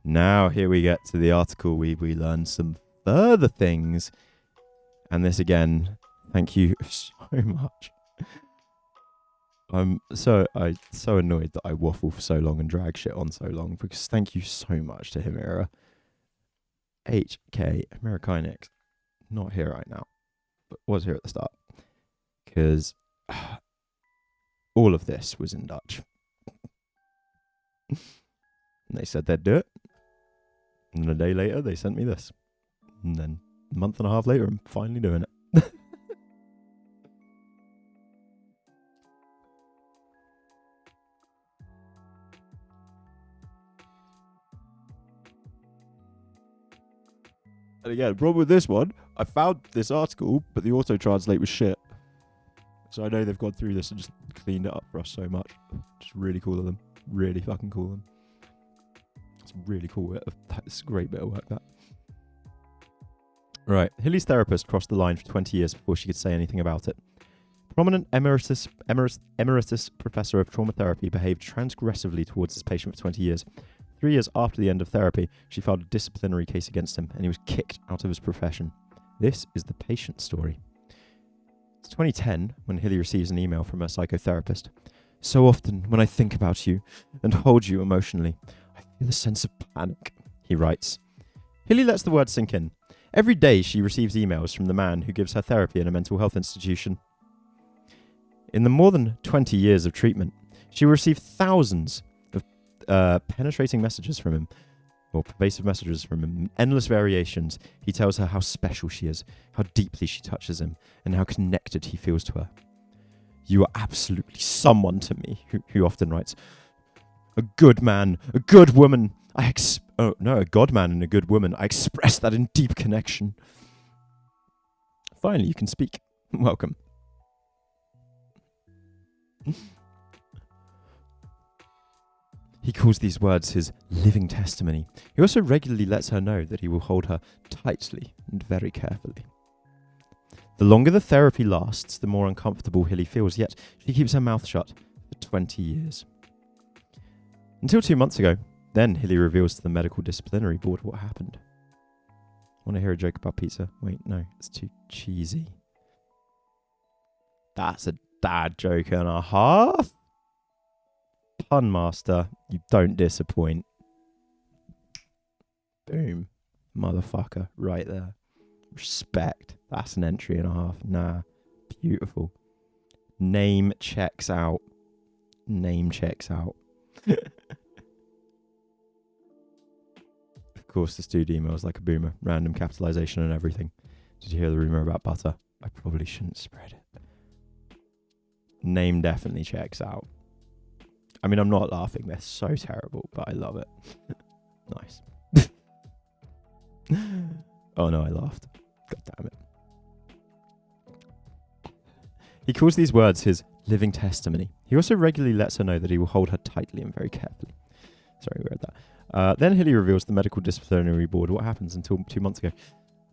Now here we get to the article we learn some further things. And this again, thank you so much. I'm so annoyed that I waffle for so long and drag shit on so long, because thank you so much to Himera. HK Americanix, not here right now, but was here at the start, because all of this was in Dutch. And they said they'd do it, and then a day later they sent me this, and then a month and a half later I'm finally doing it. And again, the problem with this one, I found this article, but the auto-translate was shit. So I know they've gone through this and just cleaned it up for us so much. Just really cool of them. Really fucking cool of them. It's really cool. That's a great bit of work, that. Right. Hilly's therapist crossed the line for 20 years before she could say anything about it. Prominent emeritus professor of trauma therapy behaved transgressively towards his patient for 20 years. 3 years after the end of therapy, she filed a disciplinary case against him, and he was kicked out of his profession. This is the patient story. It's 2010 when Hilly receives an email from her psychotherapist. So often, when I think about you and hold you emotionally, I feel a sense of panic, he writes. Hilly lets the words sink in. Every day she receives emails from the man who gives her therapy in a mental health institution. In the more than 20 years of treatment, she received thousands of penetrating messages from him, or pervasive messages from him, endless variations. He tells her how special she is, how deeply she touches him, and how connected he feels to her. You are absolutely someone to me, who often writes. A good man, a good woman. A god man and a good woman. I express that in deep connection. Finally, you can speak. Welcome. He calls these words his living testimony. He also regularly lets her know that he will hold her tightly and very carefully. The longer the therapy lasts, the more uncomfortable Hilly feels, yet she keeps her mouth shut for 20 years. Until 2 months ago, then Hilly reveals to the medical disciplinary board what happened. Want to hear a joke about pizza? Wait, no, it's too cheesy. That's a dad joke and a half. Pun master, you don't disappoint. Boom. Motherfucker, right there. Respect. That's an entry and a half. Nah. Beautiful. Name checks out. Name checks out. Of course, this dude emails like a boomer. Random capitalization and everything. Did you hear the rumor about butter? I probably shouldn't spread it. Name definitely checks out. I mean, I'm not laughing. They're so terrible, but I love it. Nice. Oh no, I laughed. God damn it. He calls these words his living testimony. He also regularly lets her know that he will hold her tightly and very carefully. Sorry, we read that. Then Hilly reveals to the medical disciplinary board what happens until 2 months ago.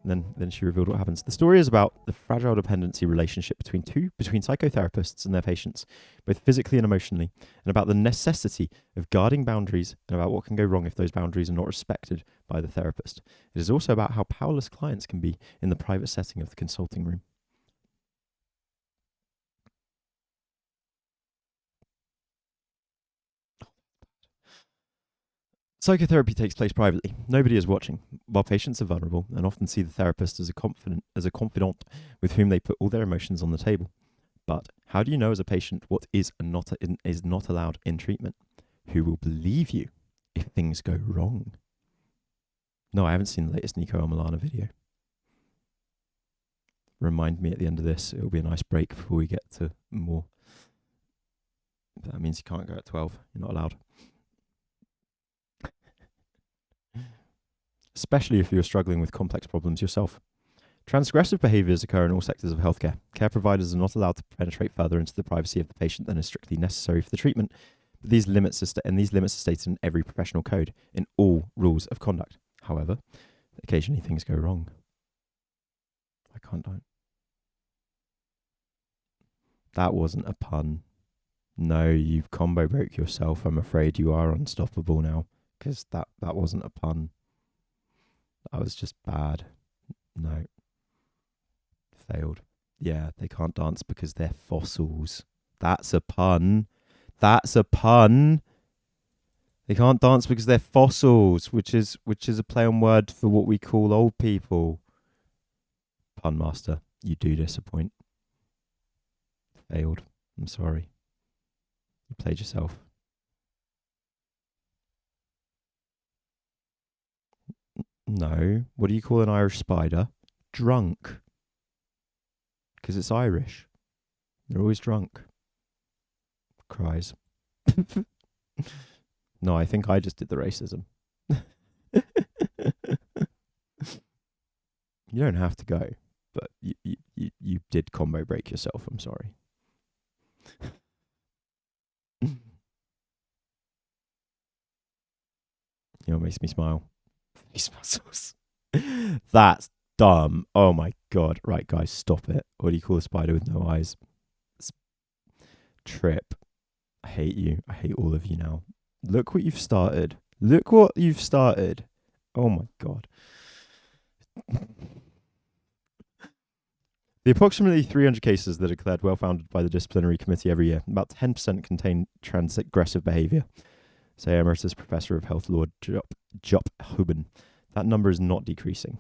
Then she revealed what happens. The story is about the fragile dependency relationship between psychotherapists and their patients, both physically and emotionally, and about the necessity of guarding boundaries and about what can go wrong if those boundaries are not respected by the therapist. It is also about how powerless clients can be in the private setting of the consulting room. Psychotherapy takes place privately. Nobody is watching, while patients are vulnerable and often see the therapist as a confidant with whom they put all their emotions on the table. But how do you know as a patient what is not allowed in treatment? Who will believe you if things go wrong? No, I haven't seen the latest Nico Milana video. Remind me at the end of this. It'll be a nice break before we get to more. That means you can't go at 12. You're not allowed. Especially if you're struggling with complex problems yourself. Transgressive behaviours occur in all sectors of healthcare. Care providers are not allowed to penetrate further into the privacy of the patient than is strictly necessary for the treatment, but these limits are stated in every professional code, in all rules of conduct. However, occasionally things go wrong. I can't die. That wasn't a pun. No, you've combo broke yourself. I'm afraid you are unstoppable now. because that wasn't a pun. That was just bad. No. Failed. Yeah, they can't dance because they're fossils. That's a pun. That's a pun. They can't dance because they're fossils, which is a play on word for what we call old people. Pun master, you do disappoint. Failed. I'm sorry. You played yourself. No. What do you call an Irish spider? Drunk. Because it's Irish. They're always drunk. Cries. No, I think I just did the racism. You don't have to go, but you did combo break yourself. I'm sorry. You know what makes me smile? Face muscles. That's dumb. Oh my god. Right, guys, stop it. What do you call a spider with no eyes? Trip. I hate you. I hate all of you now. Look what you've started. Look what you've started. Oh my god. The approximately 300 cases that are declared well-founded by the disciplinary committee every year, about 10% contain transgressive behaviour, say Emeritus Professor of Health Law Jop Huben. That number is not decreasing.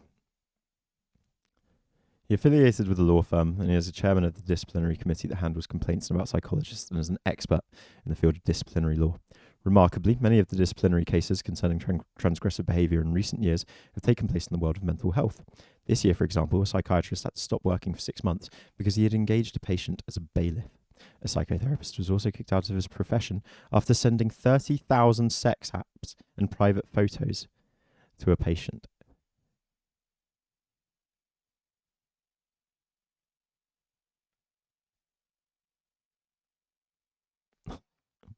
He affiliated with a law firm, and he is a chairman of the disciplinary committee that handles complaints about psychologists and is an expert in the field of disciplinary law. Remarkably, many of the disciplinary cases concerning transgressive behaviour in recent years have taken place in the world of mental health. This year, for example, a psychiatrist had to stop working for 6 months because he had engaged a patient as a bailiff. A psychotherapist was also kicked out of his profession after sending 30,000 sex apps and private photos to a patient.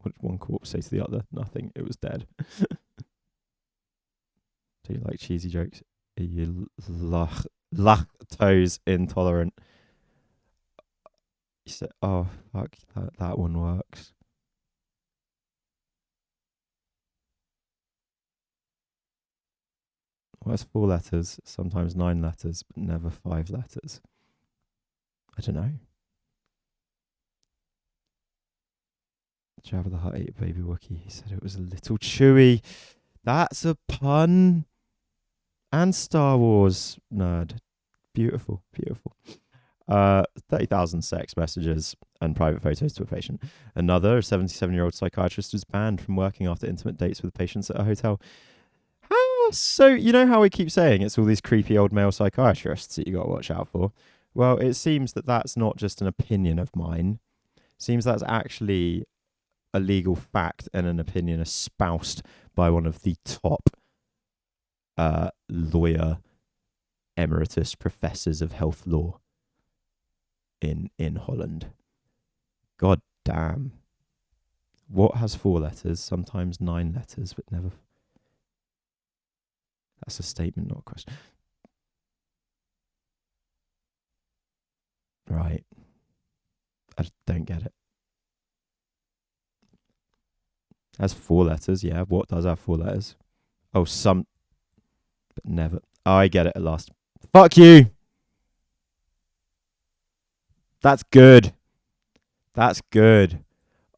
What did one corpse say to the other? Nothing. It was dead. Do you like cheesy jokes? Are you lactose intolerant? You said, oh, fuck, that one works. Well, that's 4 letters, sometimes 9 letters, but never 5 letters. I don't know. Jabba the Hutt ate a baby Wookiee. He said it was a little chewy. That's a pun. And Star Wars nerd. Beautiful, beautiful. 30,000 sex messages and private photos to a patient. Another 77-year-old psychiatrist was banned from working after intimate dates with patients at a hotel. So, you know how we keep saying it's all these creepy old male psychiatrists that you got to watch out for? Well, it seems that that's not just an opinion of mine. It seems that's actually a legal fact and an opinion espoused by one of the top lawyer emeritus professors of health law in Holland. God damn. What has 4 letters? Sometimes 9 letters, but never. That's a statement, not a question. Right. I don't get it. Has 4 letters, yeah. What does have 4 letters? Oh, some. But never. Oh, I get it at last. Fuck you! That's good. That's good.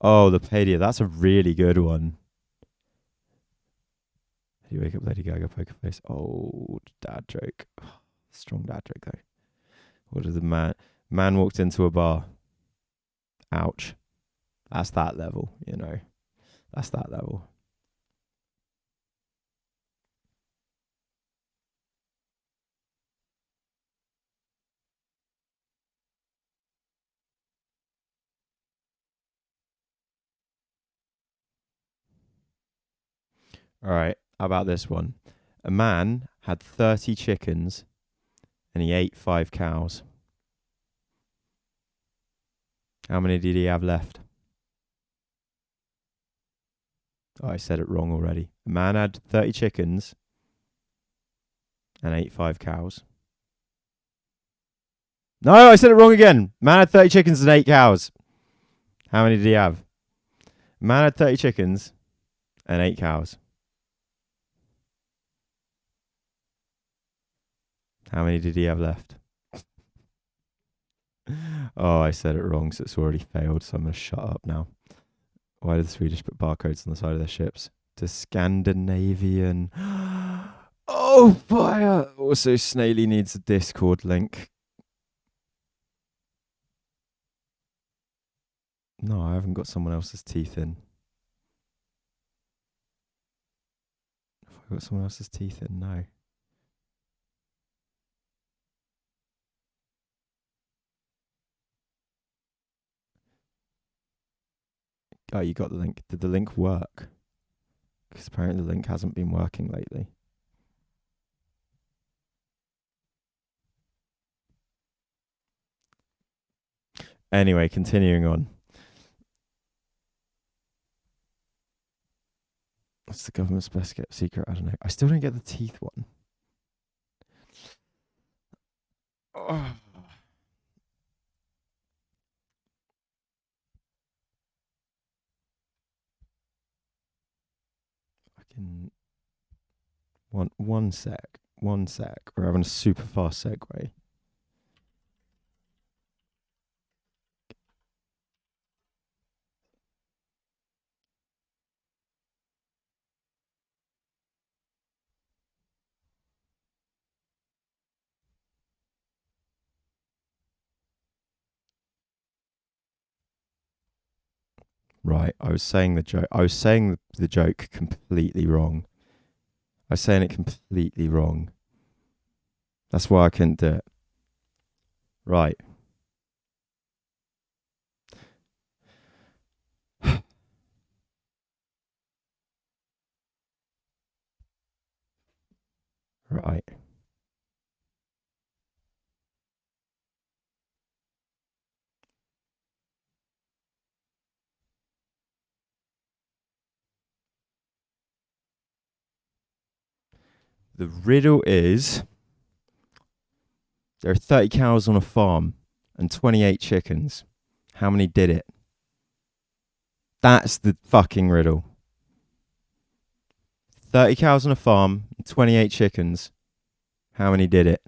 Oh, the Padia. That's a really good one. Did you wake up Lady Gaga poker face? Oh, dad joke. Strong dad joke, though. What did the man walked into a bar? Ouch. That's that level, you know. That's that level. All right. How about this one? A man had 30 chickens and he ate 5 cows. How many did he have left? Oh, I said it wrong already. A man had 30 chickens and ate 5 cows. No, I said it wrong again. Man had 30 chickens and 8 cows. How many did he have? Man had 30 chickens and 8 cows. How many did he have left? Oh, I said it wrong, so it's already failed, so I'm going to shut up now. Why did the Swedish put barcodes on the side of their ships? To Scandinavian. Oh, fire! Also, Snaily needs a Discord link. No, I haven't got someone else's teeth in. Have I got someone else's teeth in? No. Oh, you got the link. Did the link work? Because apparently the link hasn't been working lately. Anyway, continuing on. What's the government's best kept secret? I don't know. I still don't get the teeth one. Oh. Fucking one sec. One sec. We're having a super fast segue. Right, I was saying the joke. I was saying the joke completely wrong. I was saying it completely wrong. That's why I couldn't do it. Right. Right. The riddle is there are 30 cows on a farm and 28 chickens. How many did it? That's the fucking riddle. 30 cows on a farm and 28 chickens. How many did it?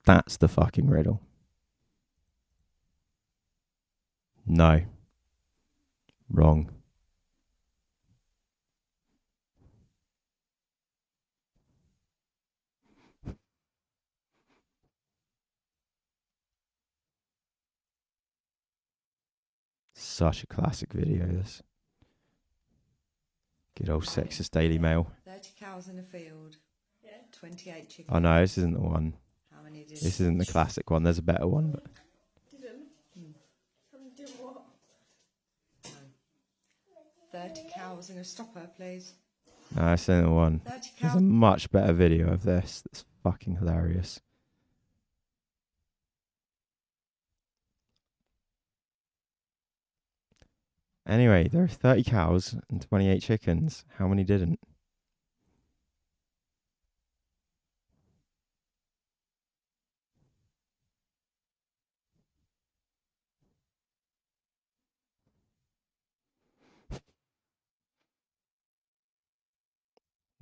That's the fucking riddle. No. Wrong. Such a classic video, this. Good old sexist Daily Mail. 30 cows in a field. Yeah. 28 chickens. Oh no, this isn't the one. How many did This isn't the classic one. There's a better one. But didn't? How many did what? No. 30 cows in a stopper, please. no, this isn't the one. 30 There's cows. a much better video of this. That's fucking hilarious. Anyway, there are 30 cows and 28 chickens. How many didn't?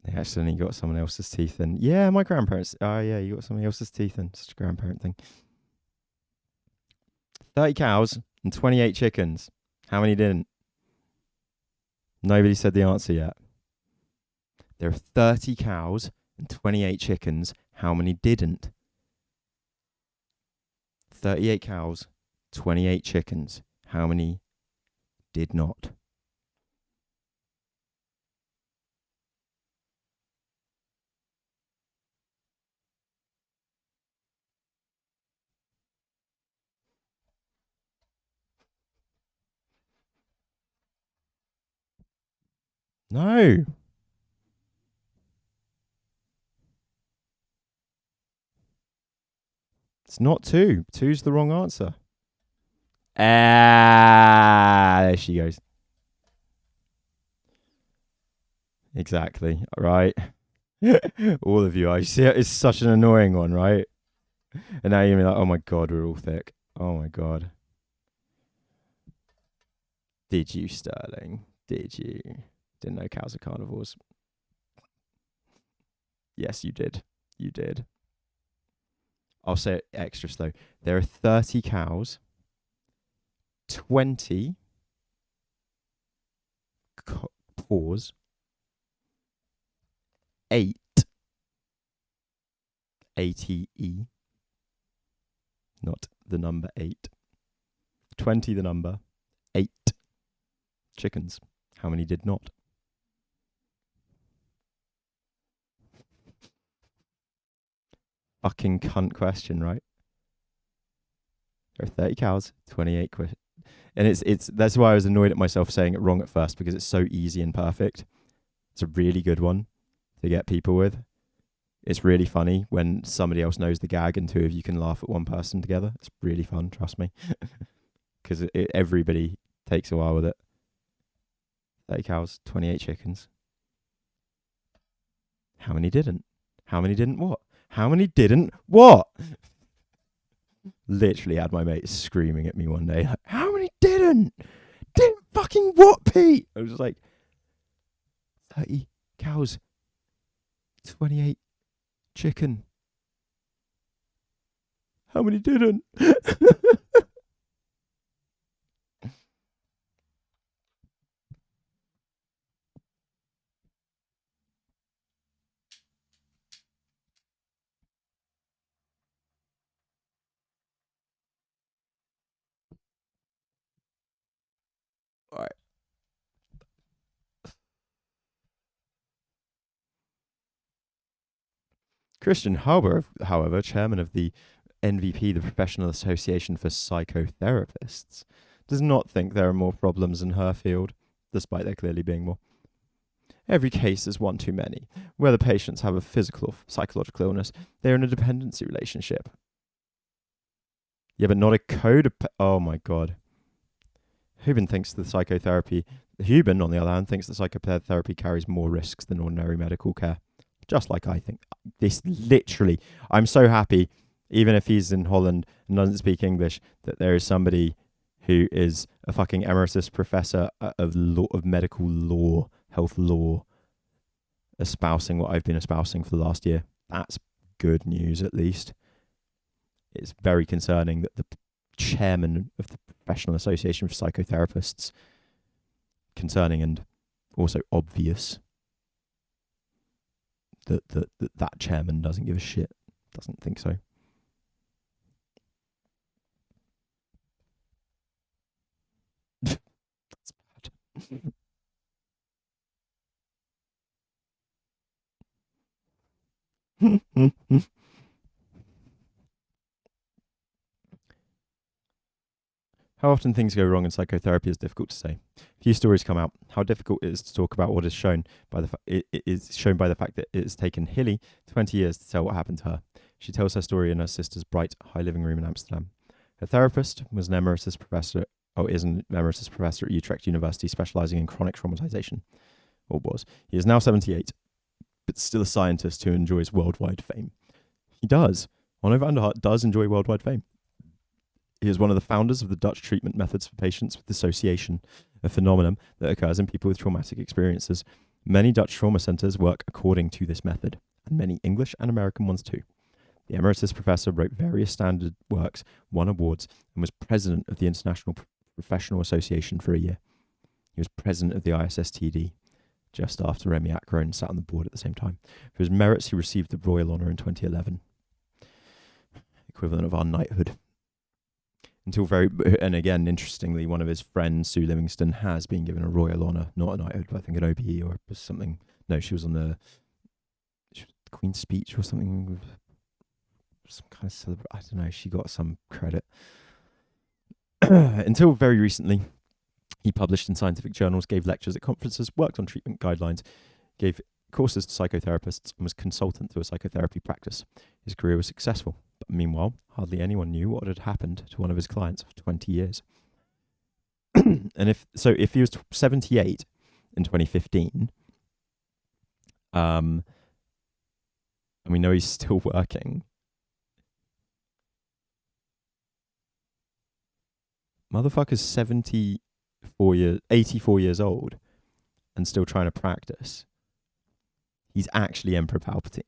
They accidentally got someone else's teeth in. Yeah, my grandparents. Oh, yeah, you got someone else's teeth in. Such a grandparent thing. 30 cows and 28 chickens. How many didn't? Nobody said the answer yet. There are 30 cows and 28 chickens. How many didn't? 38 cows, 28 chickens. How many did not? No. It's not two. Two's the wrong answer. Ah, there she goes. Exactly. Right. All of you. I see it's such an annoying one, right? And now you're like, oh my God, we're all thick. Oh my God. Did you, Sterling? Did you? Didn't know cows are carnivores. Yes, you did. You did. I'll say it extra slow. There are 30 cows, 20 pause, 8 ATE, not the number 8. 20 the number, 8 chickens. How many did not? Fucking cunt question, right? There are 30 cows, 28 and it's that's why I was annoyed at myself saying it wrong at first, because it's so easy and perfect. It's a really good one to get people with. It's really funny when somebody else knows the gag and two of you can laugh at one person together. It's really fun, trust me. Because everybody takes a while with it. 30 cows, 28 chickens. How many didn't? How many didn't what? How many didn't what? Literally had my mate screaming at me one day, like, how many didn't? Didn't fucking what, Pete? I was just like, 30 cows, 28 chicken. How many didn't? All right. Christian Halber, however, chairman of the NVP, the Professional Association for Psychotherapists, does not think there are more problems in her field, despite there clearly being more. Every case is one too many. Whether patients have a physical or psychological illness, they are in a dependency relationship. Yeah, but not a oh my God. Huben, on the other hand, thinks that psychotherapy carries more risks than ordinary medical care. Just like I think. This literally, I'm so happy, even if he's in Holland and doesn't speak English, that there is somebody who is a fucking emeritus professor of law, of medical law, health law, espousing what I've been espousing for the last year. That's good news, at least. It's very concerning that the chairman of the Professional Association for Psychotherapists, concerning and also obvious, that chairman doesn't give a shit, doesn't think so. That's bad. How often things go wrong in psychotherapy is difficult to say. Few stories come out. How difficult it is to talk about what is shown by it is shown by the fact that it has taken Hilly 20 years to tell what happened to her. She tells her story in her sister's bright, high living room in Amsterdam. Her therapist was an emeritus professor, is an emeritus professor at Utrecht University, specialising in chronic traumatization. Or was. He is now 78, but still a scientist who enjoys worldwide fame. He does. Onno van der Hart does enjoy worldwide fame. He is one of the founders of the Dutch treatment methods for patients with dissociation, a phenomenon that occurs in people with traumatic experiences. Many Dutch trauma centres work according to this method, and many English and American ones too. The emeritus professor wrote various standard works, won awards, and was president of the International Professional Association for a year. He was president of the ISSTD just after Remy Akron sat on the board at the same time. For his merits, he received the Royal Honour in 2011, equivalent of our knighthood. And again, interestingly, one of his friends, Sue Livingston, has been given a Royal Honour, not a knighthood, but I think an OBE or something. No, she was on the Queen's Speech or something. Some kind of I don't know. She got some credit. Until very recently, he published in scientific journals, gave lectures at conferences, worked on treatment guidelines, gave courses to psychotherapists, and was consultant to a psychotherapy practice. His career was successful, but meanwhile, hardly anyone knew what had happened to one of his clients for 20 years. And if he was 78 in 2015, and we know he's still working, motherfucker's 84 years old, and still trying to practice, he's actually Emperor Palpatine.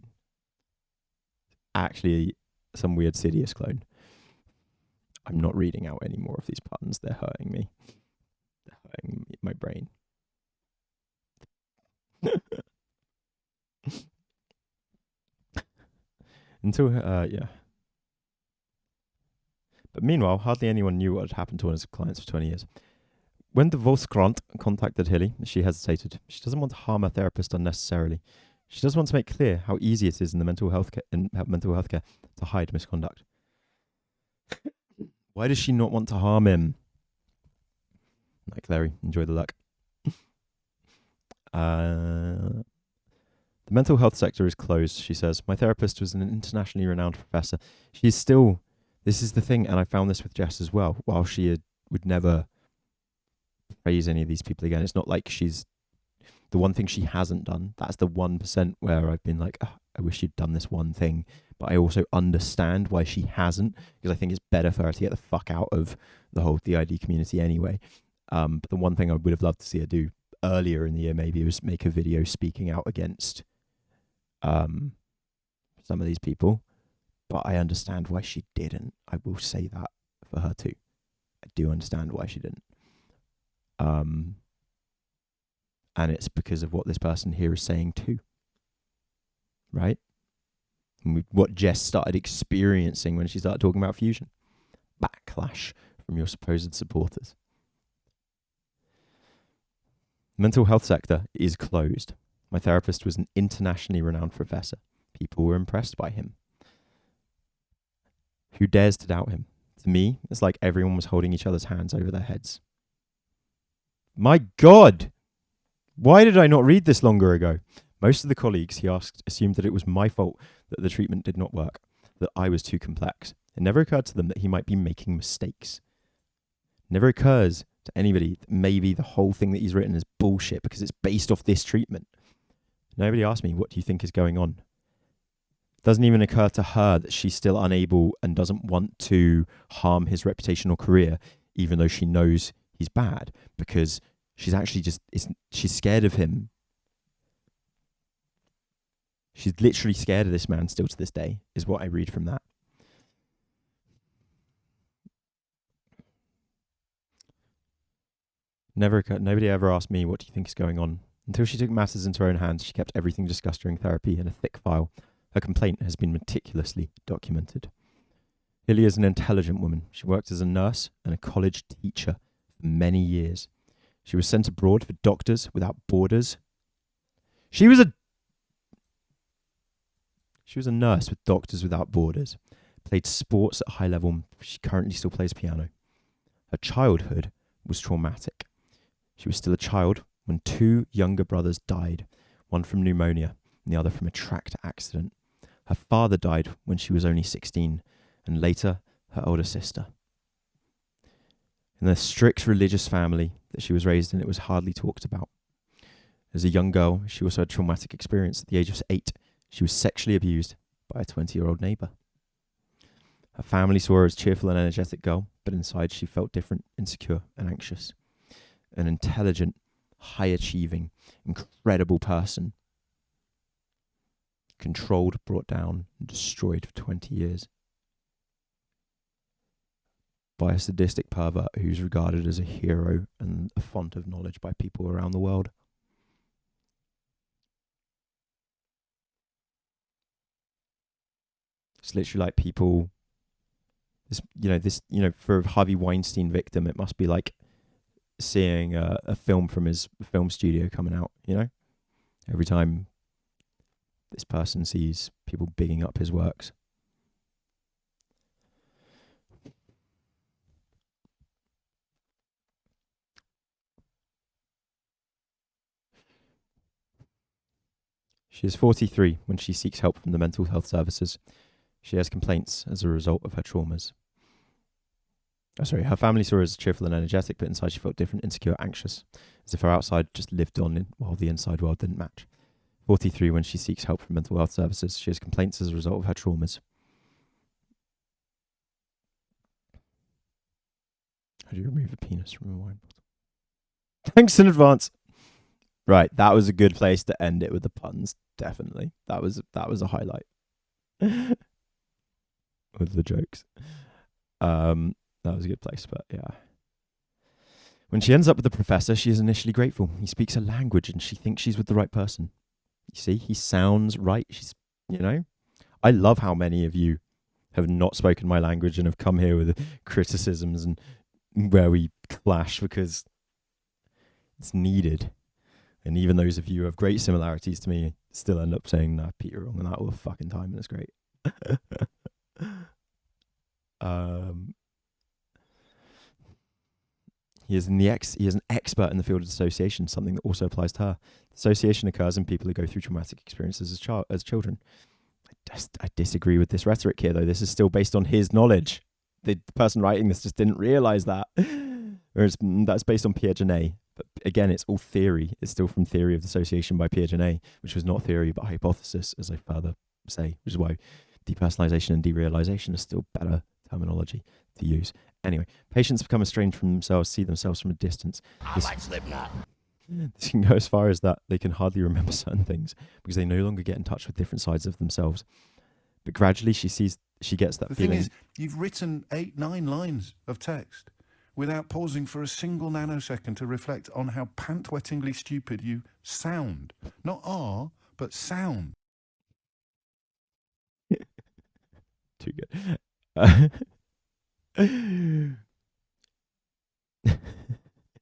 Actually, some weird Sidious clone. I'm not reading out any more of these puns. They're hurting me. They're hurting my brain. Until, yeah. But meanwhile, hardly anyone knew what had happened to one of his clients for 20 years. When the Volkskrant contacted Hilly, she hesitated. She doesn't want to harm her therapist unnecessarily. She does want to make clear how easy it is in mental health care to hide misconduct. Why does she not want to harm him? Night, Clary. Enjoy the luck. The mental health sector is closed, she says. My therapist was an internationally renowned professor. She's still... This is the thing, and I found this with Jess as well. While she would never praise any of these people again, it's not like she's... The one thing she hasn't done, that's the 1% where I've been like, oh, I wish you'd done this one thing. But I also understand why she hasn't, because I think it's better for her to get the fuck out of the whole DID community anyway. But the one thing I would have loved to see her do earlier in the year maybe was make a video speaking out against some of these people. But I understand why she didn't. I will say that for her too. I do understand why she didn't. And it's because of what this person here is saying too. Right? And what Jess started experiencing when she started talking about fusion. Backlash from your supposed supporters. The mental health sector is closed. My therapist was an internationally renowned professor. People were impressed by him. Who dares to doubt him? To me, it's like everyone was holding each other's hands over their heads. My God! Why did I not read this longer ago? Most of the colleagues, he asked, assumed that it was my fault that the treatment did not work, that I was too complex. It never occurred to them that he might be making mistakes. It never occurs to anybody that maybe the whole thing that he's written is bullshit because it's based off this treatment. Nobody asked me, what do you think is going on? It doesn't even occur to her that she's still unable and doesn't want to harm his reputation or career, even though she knows he's bad, because she's actually she's scared of him. She's literally scared of this man still to this day, is what I read from that. Nobody ever asked me, what do you think is going on? Until she took matters into her own hands, she kept everything discussed during therapy in a thick file. Her complaint has been meticulously documented. Hilly is an intelligent woman. She worked as a nurse and a college teacher for many years. She was sent abroad for Doctors Without Borders. She was a nurse with Doctors Without Borders. Played sports at a high level. She currently still plays piano. Her childhood was traumatic. She was still a child when two younger brothers died, one from pneumonia and the other from a tractor accident. Her father died when she was only 16, and later her older sister. In the strict religious family that she was raised in, it was hardly talked about. As a young girl, she also had a traumatic experience. At the age of 8, she was sexually abused by a 20-year-old neighbour. Her family saw her as a cheerful and energetic girl, but inside she felt different, insecure and anxious. An intelligent, high-achieving, incredible person. Controlled, brought down, and destroyed for 20 years. By a sadistic pervert who's regarded as a hero and a font of knowledge by people around the world. It's literally like people, for a Harvey Weinstein victim, it must be like seeing a film from his film studio coming out, every time this person sees people bigging up his works. She is 43 when she seeks help from the mental health services. She has complaints as a result of her traumas. Her family saw her as cheerful and energetic, but inside she felt different, insecure, anxious, as if her outside just lived on while the inside world didn't match. 43 when she seeks help from mental health services. She has complaints as a result of her traumas. How do you remove a penis from a wine bottle? Thanks in advance. Right, that was a good place to end it with the puns. Definitely, that was a highlight with the jokes. That was a good place, but yeah. When she ends up with the professor, she is initially grateful. He speaks a language, and she thinks she's with the right person. You see, he sounds right. I love how many of you have not spoken my language and have come here with criticisms and where we clash because it's needed. And even those of you who have great similarities to me still end up saying, nah, Pete, you're wrong on that all the fucking time, and it's great. He is an expert in the field of dissociation, something that also applies to her. Dissociation occurs in people who go through traumatic experiences as children. I disagree with this rhetoric here, though. This is still based on his knowledge. The person writing this just didn't realise that. Whereas that's based on Piaget. But again, it's all theory. It's still from Theory of Dissociation by Piaget, which was not theory but hypothesis, as I further say, which is why depersonalization and derealization is still better terminology to use. Anyway, patients become estranged from themselves, see themselves from a distance. This can go as far as that they can hardly remember certain things because they no longer get in touch with different sides of themselves. But gradually she gets that feeling. The thing is, you've written 8-9 lines of text without pausing for a single nanosecond to reflect on how pant-wettingly stupid you sound. Not are, but sound. Too good.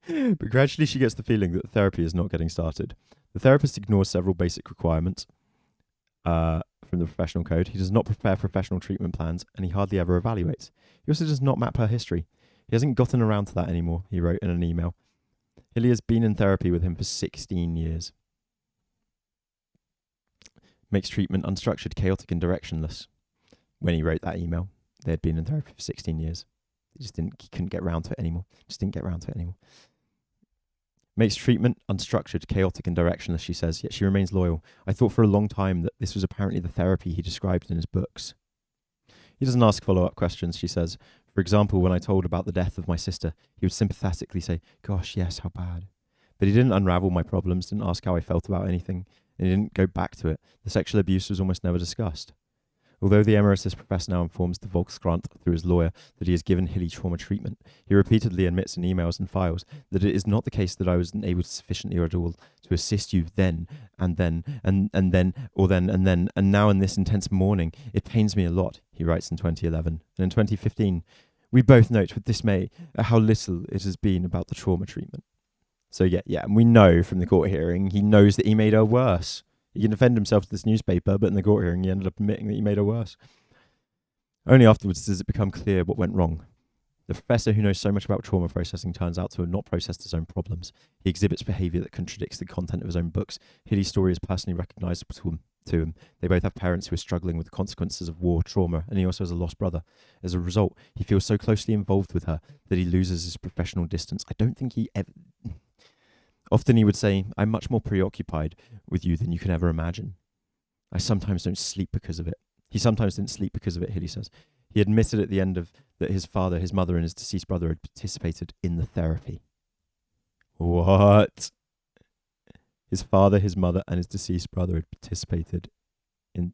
But gradually she gets the feeling that therapy is not getting started. The therapist ignores several basic requirements from the professional code. He does not prepare professional treatment plans, and he hardly ever evaluates. He also does not map her history. He hasn't gotten around to that anymore, he wrote in an email. Hilly has been in therapy with him for 16 years. Makes treatment unstructured, chaotic, and directionless. When he wrote that email, they had been in therapy for 16 years. He couldn't get around to it anymore. Makes treatment unstructured, chaotic, and directionless, she says, yet she remains loyal. I thought for a long time that this was apparently the therapy he described in his books. He doesn't ask follow-up questions, she says. For example, when I told about the death of my sister, he would sympathetically say, gosh, yes, how bad. But he didn't unravel my problems, didn't ask how I felt about anything, and he didn't go back to it. The sexual abuse was almost never discussed. Although the emeritus professor now informs the Volkskrant through his lawyer that he has given Hilly trauma treatment, he repeatedly admits in emails and files that it is not the case that I was able to sufficiently or at all to assist you then, and now in this intense mourning. It pains me a lot, he writes in 2011. And in 2015, we both note with dismay how little it has been about the trauma treatment. So yeah, and we know from the court hearing, he knows that he made her worse. He can defend himself to this newspaper, but in the court hearing, he ended up admitting that he made her worse. Only afterwards does it become clear what went wrong. The professor who knows so much about trauma processing turns out to have not processed his own problems. He exhibits behaviour that contradicts the content of his own books. Hilly's story is personally recognisable to him. They both have parents who are struggling with the consequences of war trauma, and he also has a lost brother. As a result, he feels so closely involved with her that he loses his professional distance. I don't think he ever... Often he would say, I'm much more preoccupied with you than you can ever imagine. I sometimes don't sleep because of it. He sometimes didn't sleep because of it, Hilly says. He admitted at the end of that his father, his mother, and his deceased brother had participated in the therapy. What? His father, his mother, and his deceased brother had participated in...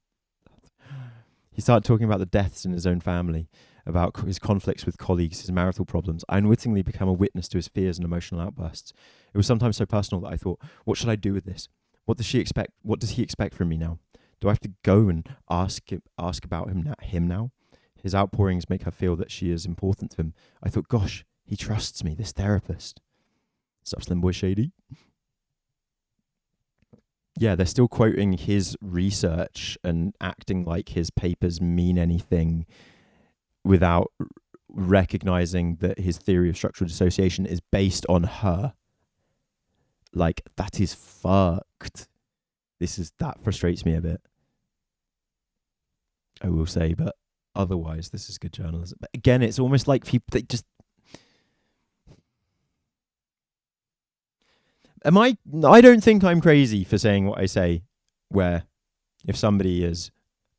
He started talking about the deaths in his own family, about his conflicts with colleagues, his marital problems. I unwittingly became a witness to his fears and emotional outbursts. It was sometimes so personal that I thought, what should I do with this? What does she expect? What does he expect from me now? Do I have to go and ask about him now? His outpourings make her feel that she is important to him. I thought, gosh, he trusts me, this therapist. Sup, Slim Boy Shady? Yeah, they're still quoting his research and acting like his papers mean anything without recognizing that his theory of structural dissociation is based on her. Like, that is fucked. That frustrates me a bit, I will say, but otherwise, this is good journalism. But again, it's almost like people, they just... I don't think I'm crazy for saying what I say, where if somebody is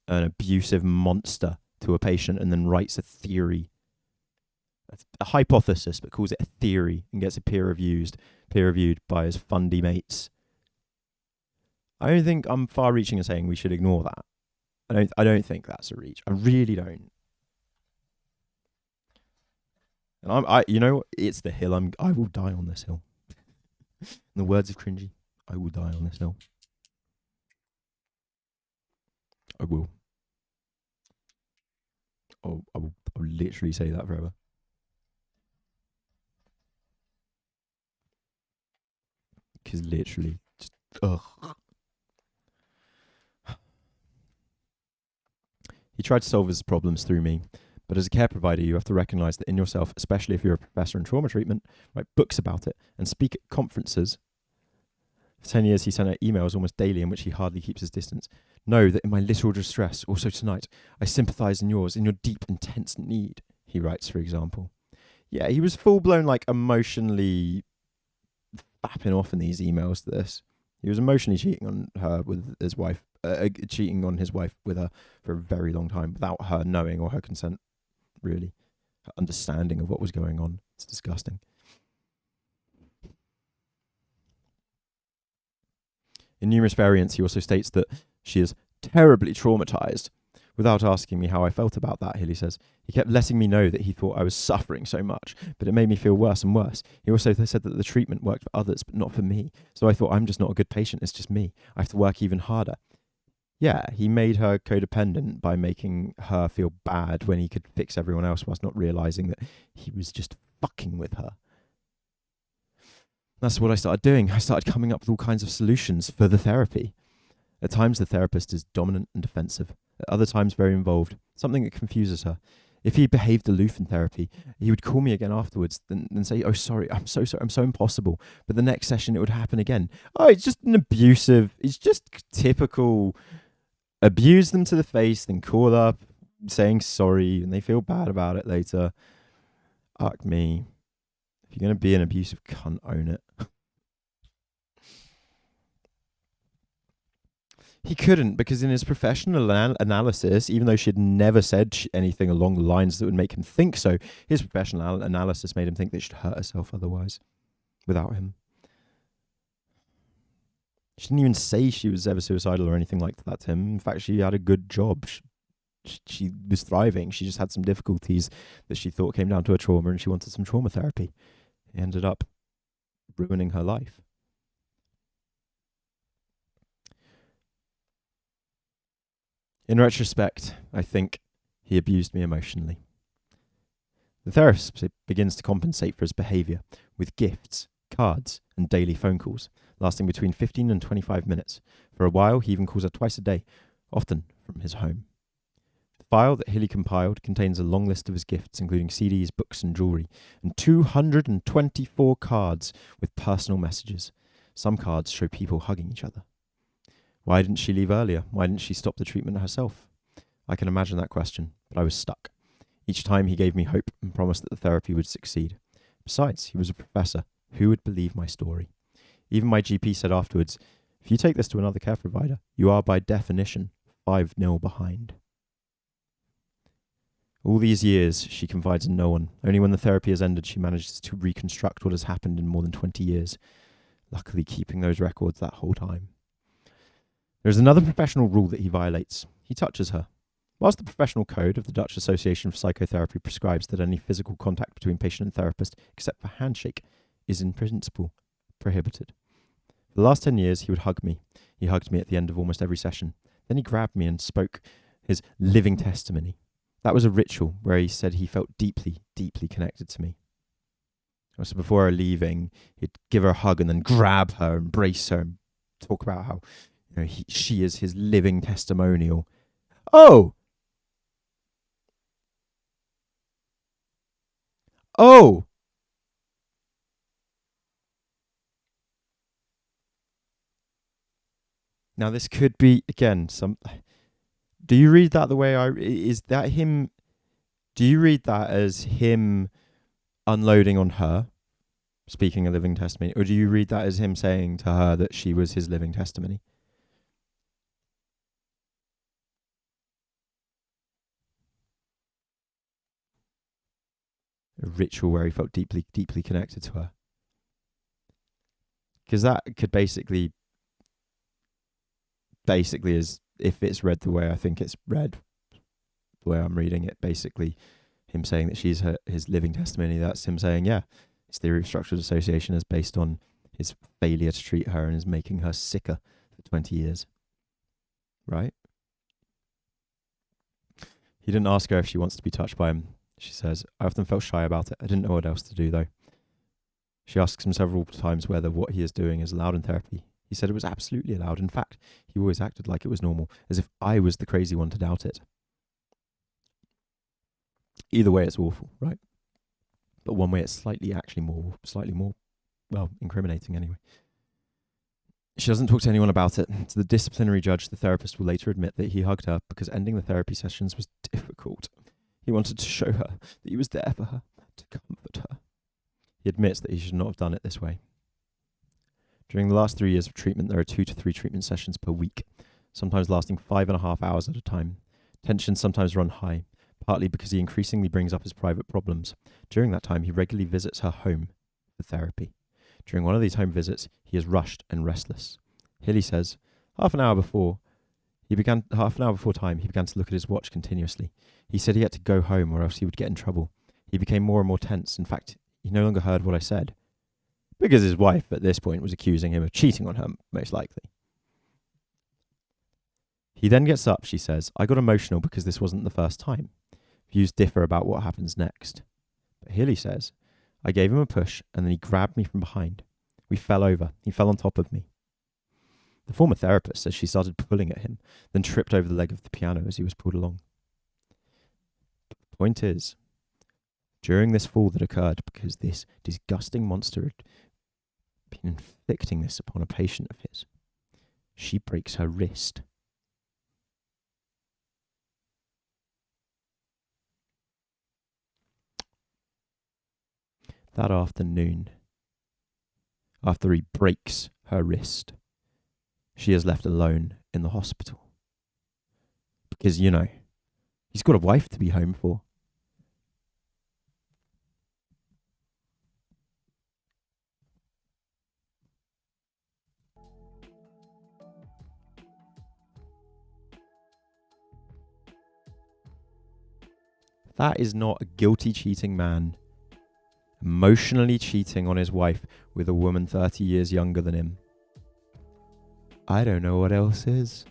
an abusive monster to a patient and then writes a theory, a hypothesis, but calls it a theory and gets it peer reviewed by his fundy mates I don't think I'm far-reaching in saying we should ignore that. I don't think that's a reach. I really don't. And you know, it's the hill. I will die on this hill. In the words of Cringy, I will die on this hill. I will. Oh, I'll literally say that forever. Because literally, just, ugh. He tried to solve his problems through me, but as a care provider, you have to recognise that in yourself, especially if you're a professor in trauma treatment, write books about it, and speak at conferences. For 10 years, he sent out emails almost daily in which he hardly keeps his distance. Know that in my literal distress, also tonight, I sympathise in yours, in your deep, intense need, he writes, for example. Yeah, he was full-blown, like, emotionally fapping off in these emails to this. He was emotionally cheating on her with his wife, cheating on his wife with her for a very long time without her knowing or her consent, really. Her understanding of what was going on. It's disgusting. In numerous variants, he also states that she is terribly traumatized. Without asking me how I felt about that, Hilly says, he kept letting me know that he thought I was suffering so much, but it made me feel worse and worse. He also said that the treatment worked for others, but not for me. So I thought, I'm just not a good patient, it's just me. I have to work even harder. Yeah, he made her codependent by making her feel bad when he could fix everyone else whilst not realising that he was just fucking with her. That's what I started doing. I started coming up with all kinds of solutions for the therapy. At times, the therapist is dominant and defensive. At other times, very involved. Something that confuses her. If he behaved aloof in therapy, he would call me again afterwards and say, oh, sorry, I'm so sorry, I'm so impossible. But the next session, it would happen again. Oh, it's just it's just typical abuse them to the face, then call up saying sorry, and they feel bad about it later. Fuck me. If you're going to be an abusive cunt, own it. He couldn't, because in his professional analysis, even though she had never said anything along the lines that would make him think so, his professional analysis made him think that she'd hurt herself otherwise, without him. She didn't even say she was ever suicidal or anything like that to him. In fact, she had a good job. She was thriving. She just had some difficulties that she thought came down to her trauma, and she wanted some trauma therapy. It ended up ruining her life. In retrospect, I think he abused me emotionally. The therapist begins to compensate for his behaviour with gifts, cards, and daily phone calls, lasting between 15 and 25 minutes. For a while, he even calls her twice a day, often from his home. The file that Hilly compiled contains a long list of his gifts, including CDs, books, and jewellery, and 224 cards with personal messages. Some cards show people hugging each other. Why didn't she leave earlier? Why didn't she stop the treatment herself? I can imagine that question, but I was stuck. Each time he gave me hope and promised that the therapy would succeed. Besides, he was a professor. Who would believe my story? Even my GP said afterwards, if you take this to another care provider, you are by definition 5-0 behind. All these years, she confides in no one. Only when the therapy has ended, she manages to reconstruct what has happened in more than 20 years, luckily keeping those records that whole time. There is another professional rule that he violates. He touches her. Whilst the professional code of the Dutch Association for Psychotherapy prescribes that any physical contact between patient and therapist, except for handshake, is in principle prohibited. For the last 10 years, he would hug me. He hugged me at the end of almost every session. Then he grabbed me and spoke his living testimony. That was a ritual where he said he felt deeply, deeply connected to me. So before her leaving, he'd give her a hug and then grab her, embrace her, and talk about how she is his living testimonial. Oh! Oh! Now this could be, again, some... Do you read that the way is that him... Do you read that as him unloading on her, speaking a living testimony, or do you read that as him saying to her that she was his living testimony? A ritual where he felt deeply, deeply connected to her. Because that could basically basically is, if it's read the way I think it's read, the way I'm reading it, basically him saying that she's his living testimony, that's him saying, yeah, his theory of structural dissociation is based on his failure to treat her and is making her sicker for 20 years. Right? He didn't ask her if she wants to be touched by him. She says, I often felt shy about it. I didn't know what else to do, though. She asks him several times whether what he is doing is allowed in therapy. He said it was absolutely allowed. In fact, he always acted like it was normal, as if I was the crazy one to doubt it. Either way, it's awful, right? But one way, it's slightly more, well, incriminating anyway. She doesn't talk to anyone about it. To the disciplinary judge, the therapist will later admit that he hugged her because ending the therapy sessions was difficult. He wanted to show her that he was there for her, to comfort her. He admits that he should not have done it this way. During the last 3 years of treatment, there are 2 to 3 treatment sessions per week, sometimes lasting 5.5 hours at a time. Tensions sometimes run high, partly because he increasingly brings up his private problems. During that time, he regularly visits her home for therapy. During one of these home visits, he is rushed and restless. Hilly says, half an hour before time, he began to look at his watch continuously. He said he had to go home or else he would get in trouble. He became more and more tense. In fact, he no longer heard what I said, because his wife at this point was accusing him of cheating on her, most likely. He then gets up, she says. I got emotional because this wasn't the first time. Views differ about what happens next. But Hilly says, I gave him a push and then he grabbed me from behind. We fell over. He fell on top of me. The former therapist says she started pulling at him, then tripped over the leg of the piano as he was pulled along. But the point is, during this fall that occurred, because this disgusting monster had been inflicting this upon a patient of his, she breaks her wrist. That afternoon, after he breaks her wrist, she is left alone in the hospital. Because, he's got a wife to be home for. That is not a guilty cheating man emotionally cheating on his wife with a woman 30 years younger than him. I don't know what else is.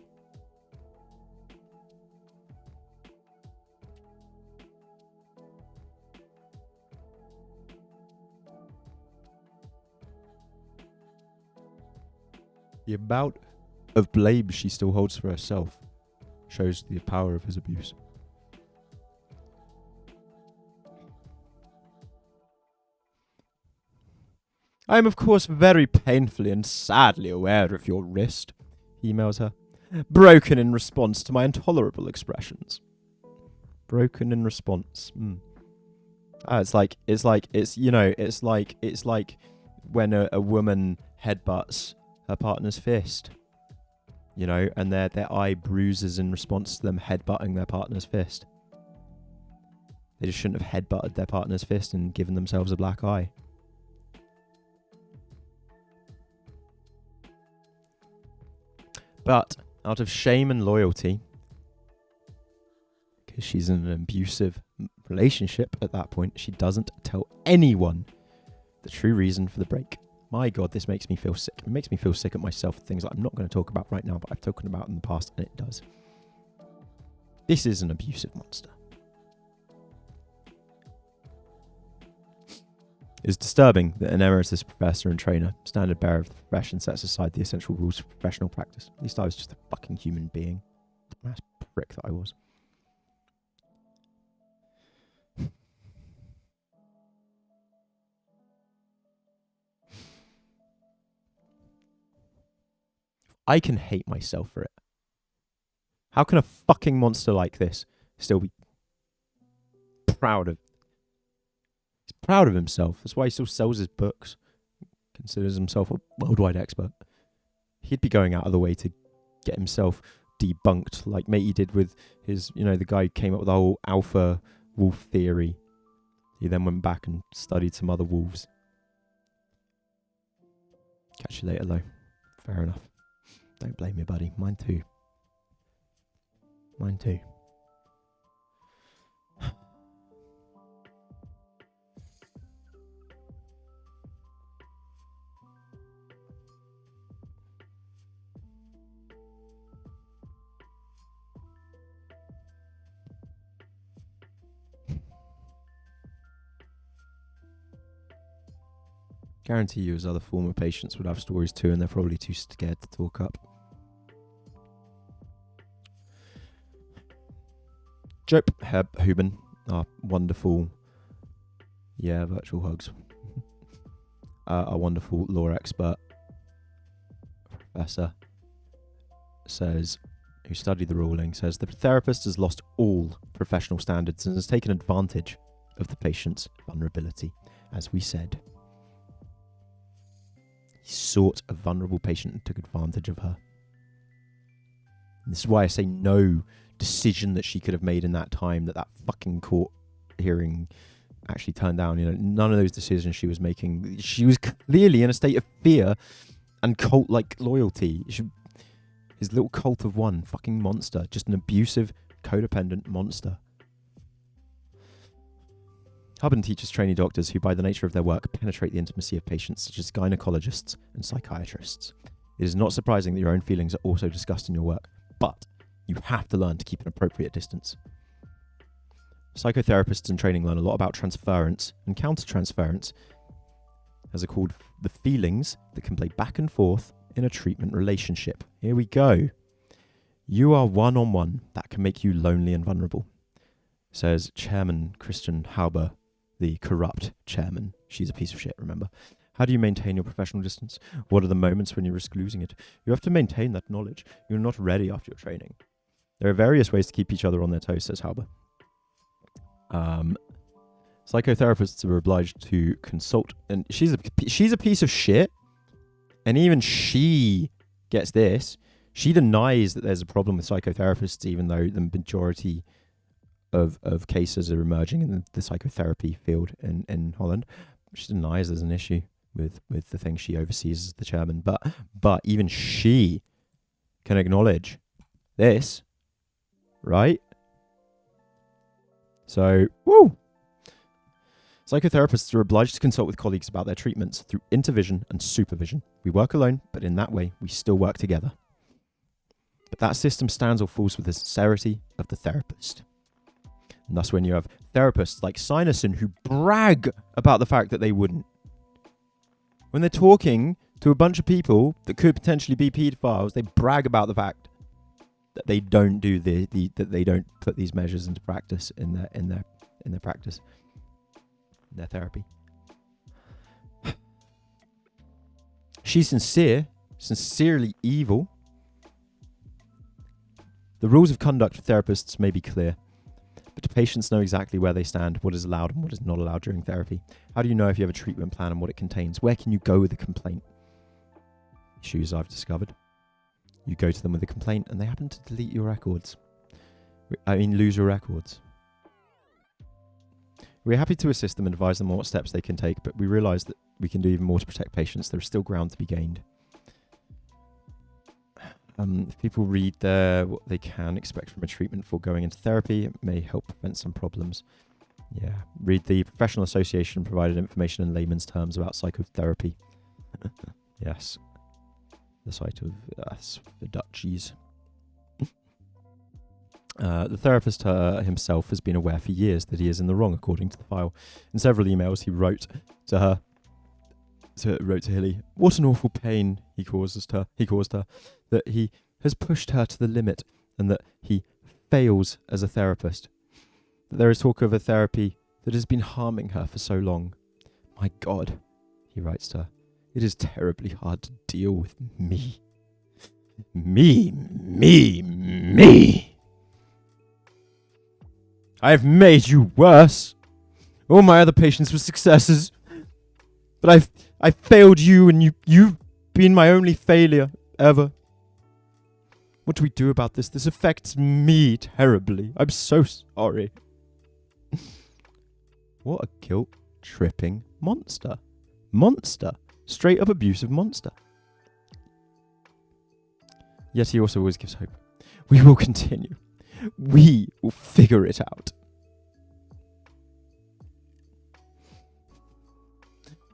The amount of blame she still holds for herself shows the power of his abuse. I am, of course, very painfully and sadly aware of your wrist, he emails her, broken in response to my intolerable expressions. Broken in response. It's like when a woman headbutts her partner's fist, and their eye bruises in response to them headbutting their partner's fist. They just shouldn't have headbutted their partner's fist and given themselves a black eye. But out of shame and loyalty, because she's in an abusive relationship at that point, she doesn't tell anyone the true reason for the break. My God, this makes me feel sick. It makes me feel sick at myself for things that I'm not going to talk about right now, but I've talked about in the past, and it does. This is an abusive monster. It's disturbing that an emeritus professor and trainer, standard bearer of the profession, sets aside the essential rules of professional practice. At least I was just a fucking human being. Dumbass prick that I was. I can hate myself for it. How can a fucking monster like this still be proud of? He's proud of himself. That's why he still sells his books. Considers himself a worldwide expert. He'd be going out of the way to get himself debunked, like Matey did with his, the guy who came up with the whole alpha wolf theory. He then went back and studied some other wolves. Catch you later, though. Fair enough. Don't blame me, buddy. Mine too. Mine too. Guarantee you, as other former patients would have stories too, and they're probably too scared to talk up. Jope Huben, our wonderful, virtual hugs. Our wonderful law expert professor says, who studied the ruling, says the therapist has lost all professional standards and has taken advantage of the patient's vulnerability, as we said. He sought a vulnerable patient and took advantage of her. And this is why I say no decision that she could have made in that time that fucking court hearing actually turned down. You know, none of those decisions she was making. She was clearly in a state of fear and cult-like loyalty. His little cult of one, fucking monster. Just an abusive, codependent monster. Hubban teaches trainee doctors who, by the nature of their work, penetrate the intimacy of patients, such as gynecologists and psychiatrists. It is not surprising that your own feelings are also discussed in your work, but you have to learn to keep an appropriate distance. Psychotherapists in training learn a lot about transference and countertransference, as are called the feelings that can play back and forth in a treatment relationship. Here we go. You are one-on-one. That can make you lonely and vulnerable, says Chairman Christian Hauber, the corrupt chairman. She's a piece of shit, remember. How do you maintain your professional distance? What are the moments when you risk losing it? You have to maintain that knowledge. You're not ready after your training. There are various ways to keep each other on their toes, says Hauber. Psychotherapists are obliged to consult, and she's a piece of shit, and even she gets this. She denies that there's a problem with psychotherapists, even though the majority of cases are emerging in the psychotherapy field in Holland. She denies there's an issue with the thing she oversees as the chairman, but even she can acknowledge this, right? So, woo! Psychotherapists are obliged to consult with colleagues about their treatments through intervision and supervision. We work alone, but in that way, we still work together. But that system stands or falls with the sincerity of the therapist. And thus, when you have therapists like Sinerson who brag about the fact that they wouldn't, when they're talking to a bunch of people that could potentially be paedophiles, they brag about the fact that they don't do that they don't put these measures into practice in their practice, in their therapy. She's sincerely evil. The rules of conduct for therapists may be clear, but do patients know exactly where they stand, what is allowed and what is not allowed during therapy? How do you know if you have a treatment plan and what it contains? Where can you go with a complaint? Issues I've discovered. You go to them with a complaint and they happen to delete your records. Lose your records. We're happy to assist them and advise them on what steps they can take, but we realise that we can do even more to protect patients. There is still ground to be gained. If people read what they can expect from a treatment before going into therapy, it may help prevent some problems. Yeah, read the Professional Association provided information in layman's terms about psychotherapy. Yes. The site of the Dutchies. The therapist himself has been aware for years that he is in the wrong, according to the file. In several emails, he wrote to her, wrote to Hilly, what an awful pain he caused her, that he has pushed her to the limit, and that he fails as a therapist. That there is talk of a therapy that has been harming her for so long. My God, he writes to her. It is terribly hard to deal with me. Me. I have made you worse. All my other patients were successes. But I failed you, and you've been my only failure ever. What do we do about this? This affects me terribly. I'm so sorry. What a guilt-tripping monster. Straight up abusive monster. Yet he also always gives hope. We will continue. We will figure it out.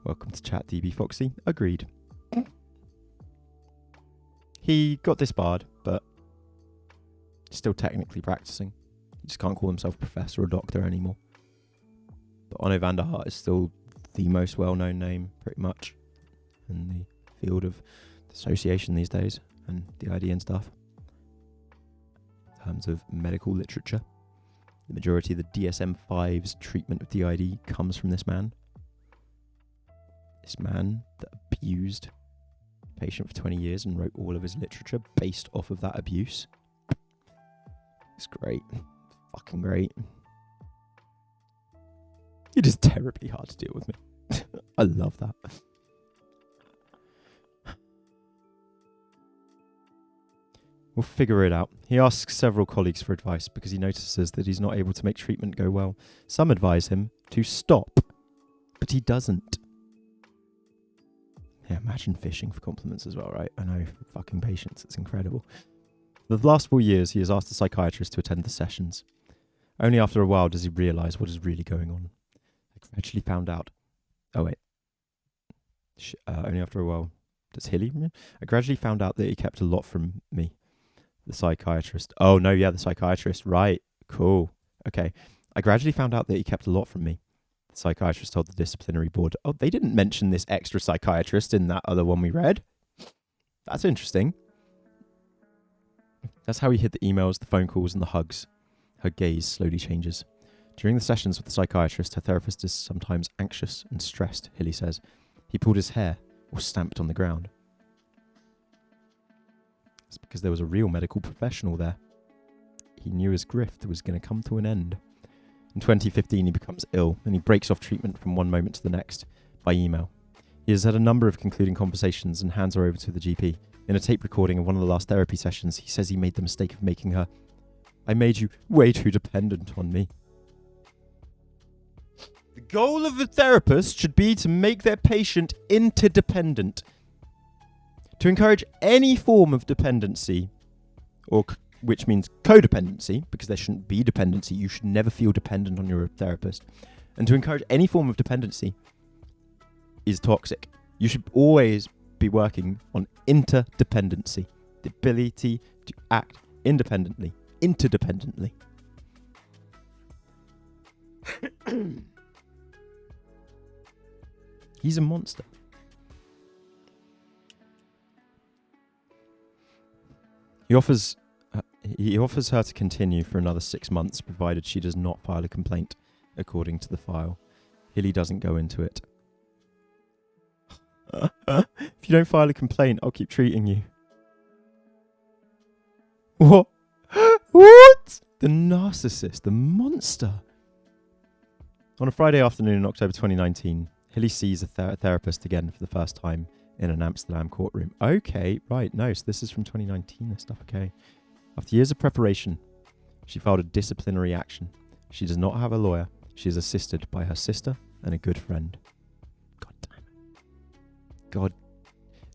Welcome to chat, DB Foxy. Agreed. He got disbarred, but still technically practicing. He just can't call himself professor or doctor anymore. But Onno van der Hart is still the most well-known name, pretty much, in the field of dissociation these days, and DID and stuff. In terms of medical literature, the majority of the DSM-5's treatment of DID comes from this man. This man that abused a patient for 20 years and wrote all of his literature based off of that abuse. It's great. Fucking great. You're just terribly hard to deal with me. I love that. We'll figure it out. He asks several colleagues for advice because he notices that he's not able to make treatment go well. Some advise him to stop, but he doesn't. Yeah, imagine fishing for compliments as well, right? I know, fucking patience. It's incredible. For the last 4 years, he has asked a psychiatrist to attend the sessions. Only after a while does he realise what is really going on. I gradually found out. Oh, wait. Only after a while. Does Hilly? I gradually found out that he kept a lot from me. The psychiatrist. Oh, no, yeah, the psychiatrist. Right. Cool. Okay. I gradually found out that he kept a lot from me. The psychiatrist told the disciplinary board. Oh, they didn't mention this extra psychiatrist in that other one we read. That's interesting. That's how he hid the emails, the phone calls, and the hugs. Her gaze slowly changes. During the sessions with the psychiatrist, her therapist is sometimes anxious and stressed, Hilly says. He pulled his hair or stamped on the ground. It's because there was a real medical professional there. He knew his grift was going to come to an end. In 2015, he becomes ill, and he breaks off treatment from one moment to the next by email. He has had a number of concluding conversations and hands her over to the GP. In a tape recording of one of the last therapy sessions, he says he made the mistake of making her, I made you way too dependent on me. The goal of a therapist should be to make their patient interdependent. To encourage any form of dependency, or which means codependency, because there shouldn't be dependency. You should never feel dependent on your therapist. And to encourage any form of dependency is toxic. You should always be working on interdependency, the ability to act independently, interdependently. He's a monster. He offers her to continue for another 6 months, provided she does not file a complaint, according to the file. Hilly doesn't go into it. If you don't file a complaint, I'll keep treating you. What? What? The narcissist, the monster. On a Friday afternoon in October 2019, Hilly sees a therapist again for the first time in an Amsterdam courtroom. Okay, right, no, so this is from 2019, this stuff, okay. After years of preparation, she filed a disciplinary action. She does not have a lawyer. She is assisted by her sister and a good friend. God damn it. God.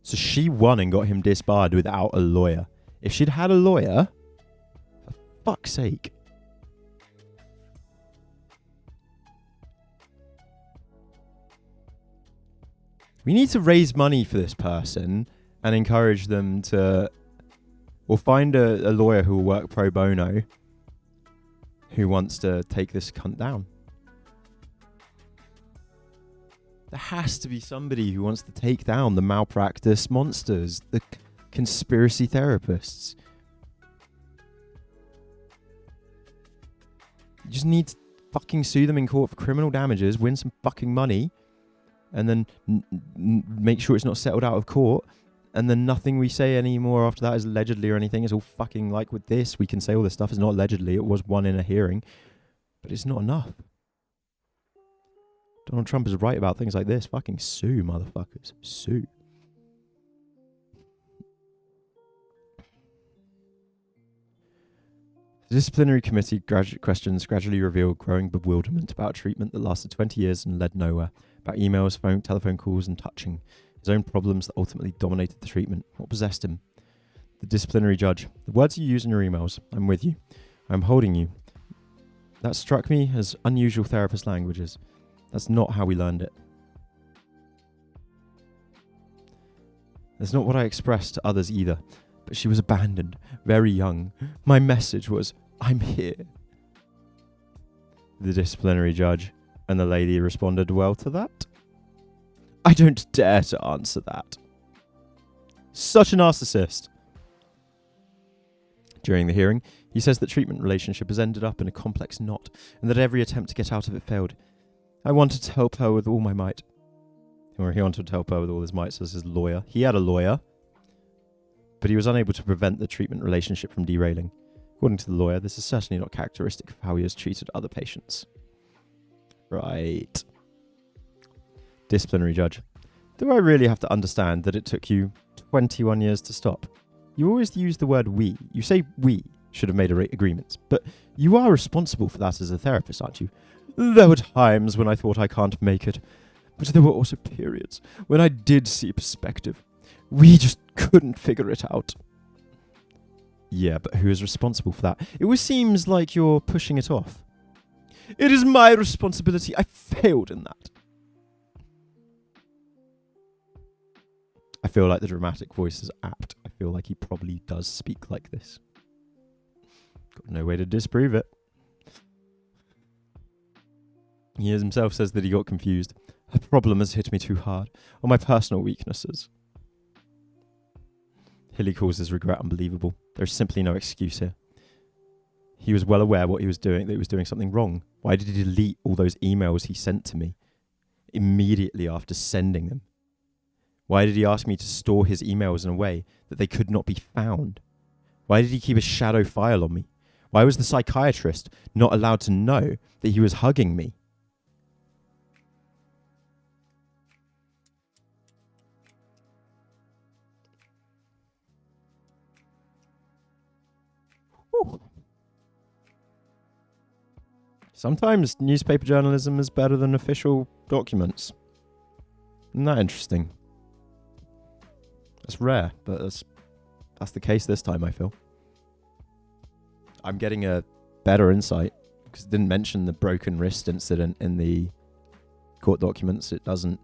So she won and got him disbarred without a lawyer. If she'd had a lawyer, for fuck's sake. We need to raise money for this person and encourage them to, or find a lawyer who will work pro bono who wants to take this cunt down. There has to be somebody who wants to take down the malpractice monsters, the conspiracy therapists. You just need to fucking sue them in court for criminal damages, win some fucking money, and then make sure it's not settled out of court, and then nothing we say anymore after that is allegedly or anything. It's all fucking like with this. We can say all this stuff is not allegedly. It was won in a hearing, but it's not enough. Donald Trump is right about things like this. Fucking sue, motherfuckers. Sue. The disciplinary committee questions gradually revealed growing bewilderment about a treatment that lasted 20 years and led nowhere, about emails, telephone calls and touching, his own problems that ultimately dominated the treatment. What possessed him? The disciplinary judge. The words you use in your emails. I'm with you. I'm holding you. That struck me as unusual therapist languages. That's not how we learned it. That's not what I expressed to others either. But she was abandoned, very young. My message was, I'm here. The disciplinary judge. And the lady responded well to that. I don't dare to answer that. Such a narcissist. During the hearing, he says that treatment relationship has ended up in a complex knot and that every attempt to get out of it failed. I wanted to help her with all my might. Or he wanted to help her with all his might, says his lawyer. He had a lawyer, but he was unable to prevent the treatment relationship from derailing. According to the lawyer, this is certainly not characteristic of how he has treated other patients. Right. Disciplinary judge. Do I really have to understand that it took you 21 years to stop? You always use the word we. You say we should have made agreements, but you are responsible for that as a therapist, aren't you? There were times when I thought I can't make it, but there were also periods when I did see perspective. We just couldn't figure it out. Yeah, but who is responsible for that? It always seems like you're pushing it off. It is my responsibility. I failed in that. I feel like the dramatic voice is apt. I feel like he probably does speak like this. Got no way to disprove it. He himself says that he got confused. A problem has hit me too hard, or my personal weaknesses. Hilly calls his regret unbelievable. There's simply no excuse here. He was well aware what he was doing, that he was doing something wrong. Why did he delete all those emails he sent to me immediately after sending them? Why did he ask me to store his emails in a way that they could not be found? Why did he keep a shadow file on me? Why was the psychiatrist not allowed to know that he was hugging me? Whew. Sometimes newspaper journalism is better than official documents. Isn't that interesting? That's rare, but that's the case this time, I feel. I'm getting a better insight because it didn't mention the broken wrist incident in the court documents. It doesn't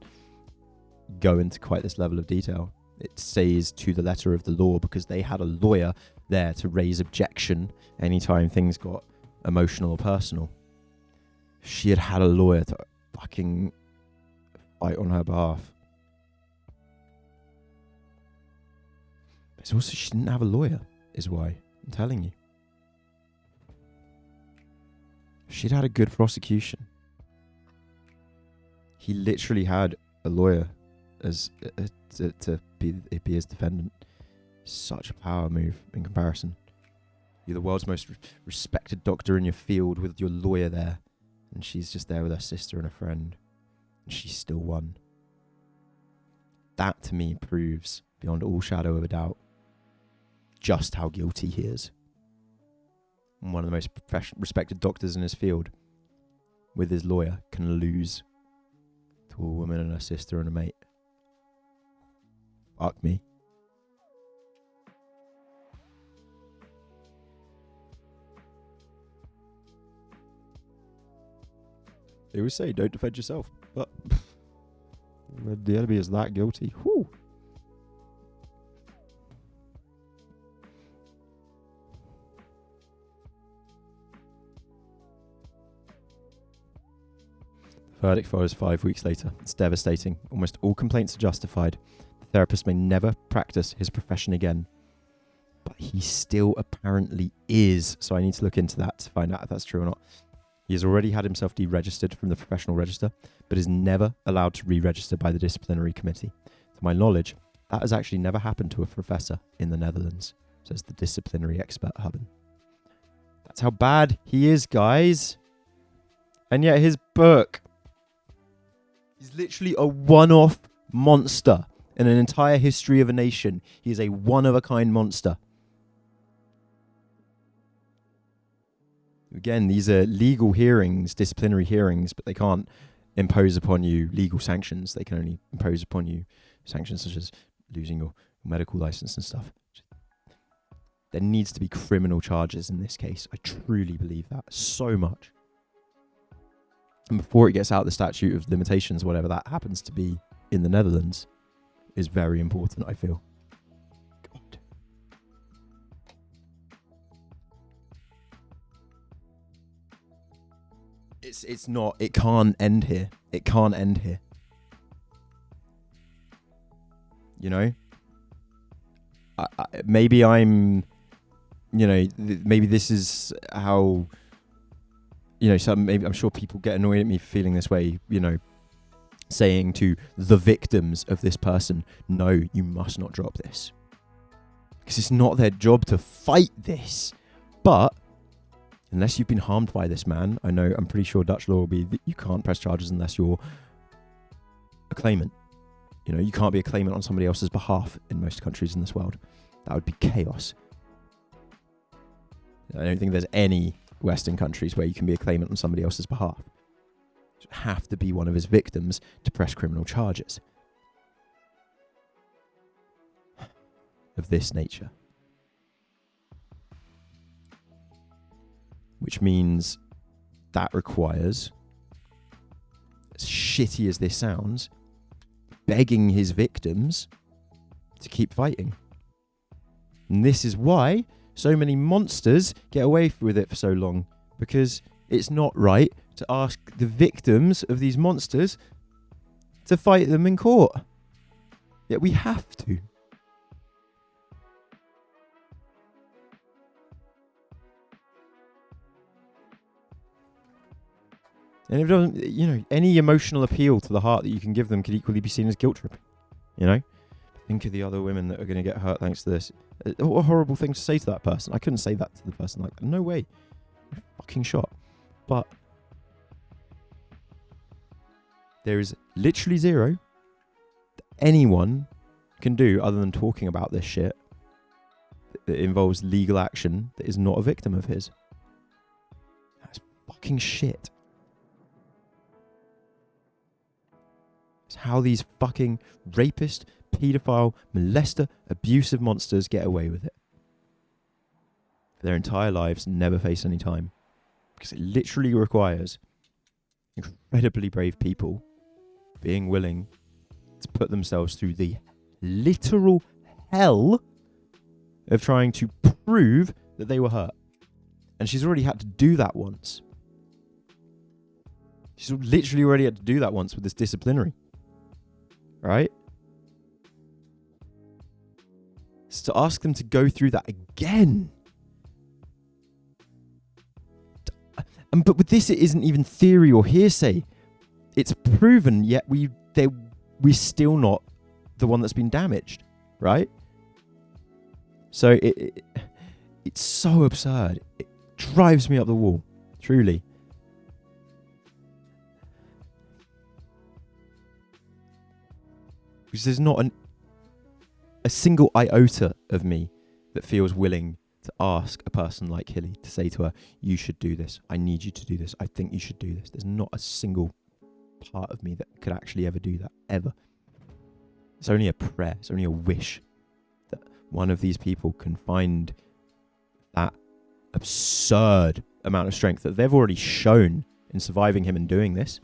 go into quite this level of detail. It stays to the letter of the law because they had a lawyer there to raise objection anytime things got emotional or personal. She had had a lawyer to fucking fight on her behalf. It's also she didn't have a lawyer, is why. I'm telling you. She'd had a good prosecution. He literally had a lawyer as to be his defendant. Such a power move in comparison. You're the world's most respected doctor in your field with your lawyer there. And she's just there with her sister and a friend. And she still won. That to me proves, beyond all shadow of a doubt, just how guilty he is. And one of the most respected doctors in his field, with his lawyer, can lose to a woman and her sister and a mate. Fuck me. They always say, don't defend yourself. But the enemy is that guilty. Whew. The verdict follows 5 weeks later. It's devastating. Almost all complaints are justified. The therapist may never practice his profession again. But he still apparently is. So I need to look into that to find out if that's true or not. He has already had himself deregistered from the professional register, but is never allowed to re-register by the disciplinary committee. To my knowledge, that has actually never happened to a professor in the Netherlands, says the disciplinary expert Hubben. That's how bad he is, guys. And yet his book is literally a one-off monster in an entire history of a nation. He is a one-of-a-kind monster. Again, these are legal hearings, disciplinary hearings, but they can't impose upon you legal sanctions. They can only impose upon you sanctions such as losing your medical license and stuff. There needs to be criminal charges in this case. I truly believe that so much. And before it gets out the statute of limitations, whatever that happens to be in the Netherlands, is very important, I feel. God. It's not, it can't end here. It can't end here. You know? Maybe I'm, you know, maybe this is how, you know, maybe I'm sure people get annoyed at me feeling this way, you know, saying to the victims of this person, no, you must not drop this. Because it's not their job to fight this. But unless you've been harmed by this man, I'm pretty sure Dutch law will be that you can't press charges unless you're a claimant. You know, you can't be a claimant on somebody else's behalf in most countries in this world. That would be chaos. I don't think there's any Western countries where you can be a claimant on somebody else's behalf. You have to be one of his victims to press criminal charges of this nature. Which means that requires, as shitty as this sounds, begging his victims to keep fighting. And this is why so many monsters get away with it for so long. Because it's not right to ask the victims of these monsters to fight them in court. Yet we have to. And if it doesn't, you know, any emotional appeal to the heart that you can give them could equally be seen as guilt tripping. You know? Think of the other women that are going to get hurt thanks to this. What a horrible thing to say to that person. I couldn't say that to the person. Like, no way. You're fucking shot. But there is literally zero that anyone can do other than talking about this shit that involves legal action that is not a victim of his. That's fucking shit. It's how these fucking rapist, paedophile, molester, abusive monsters get away with it. For their entire lives, never face any time. Because it literally requires incredibly brave people being willing to put themselves through the literal hell of trying to prove that they were hurt. And she's already had to do that once. She's literally already had to do that once with this disciplinary. Right? So to ask them to go through that again. But with this, it isn't even theory or hearsay. It's proven, yet we're still not the one that's been damaged, right? So it's so absurd. It drives me up the wall, truly. Because there's not a single iota of me that feels willing to ask a person like Hilly to say to her, you should do this. I need you to do this. I think you should do this. There's not a single part of me that could actually ever do that, ever. It's only a prayer. It's only a wish that one of these people can find that absurd amount of strength that they've already shown in surviving him and doing this,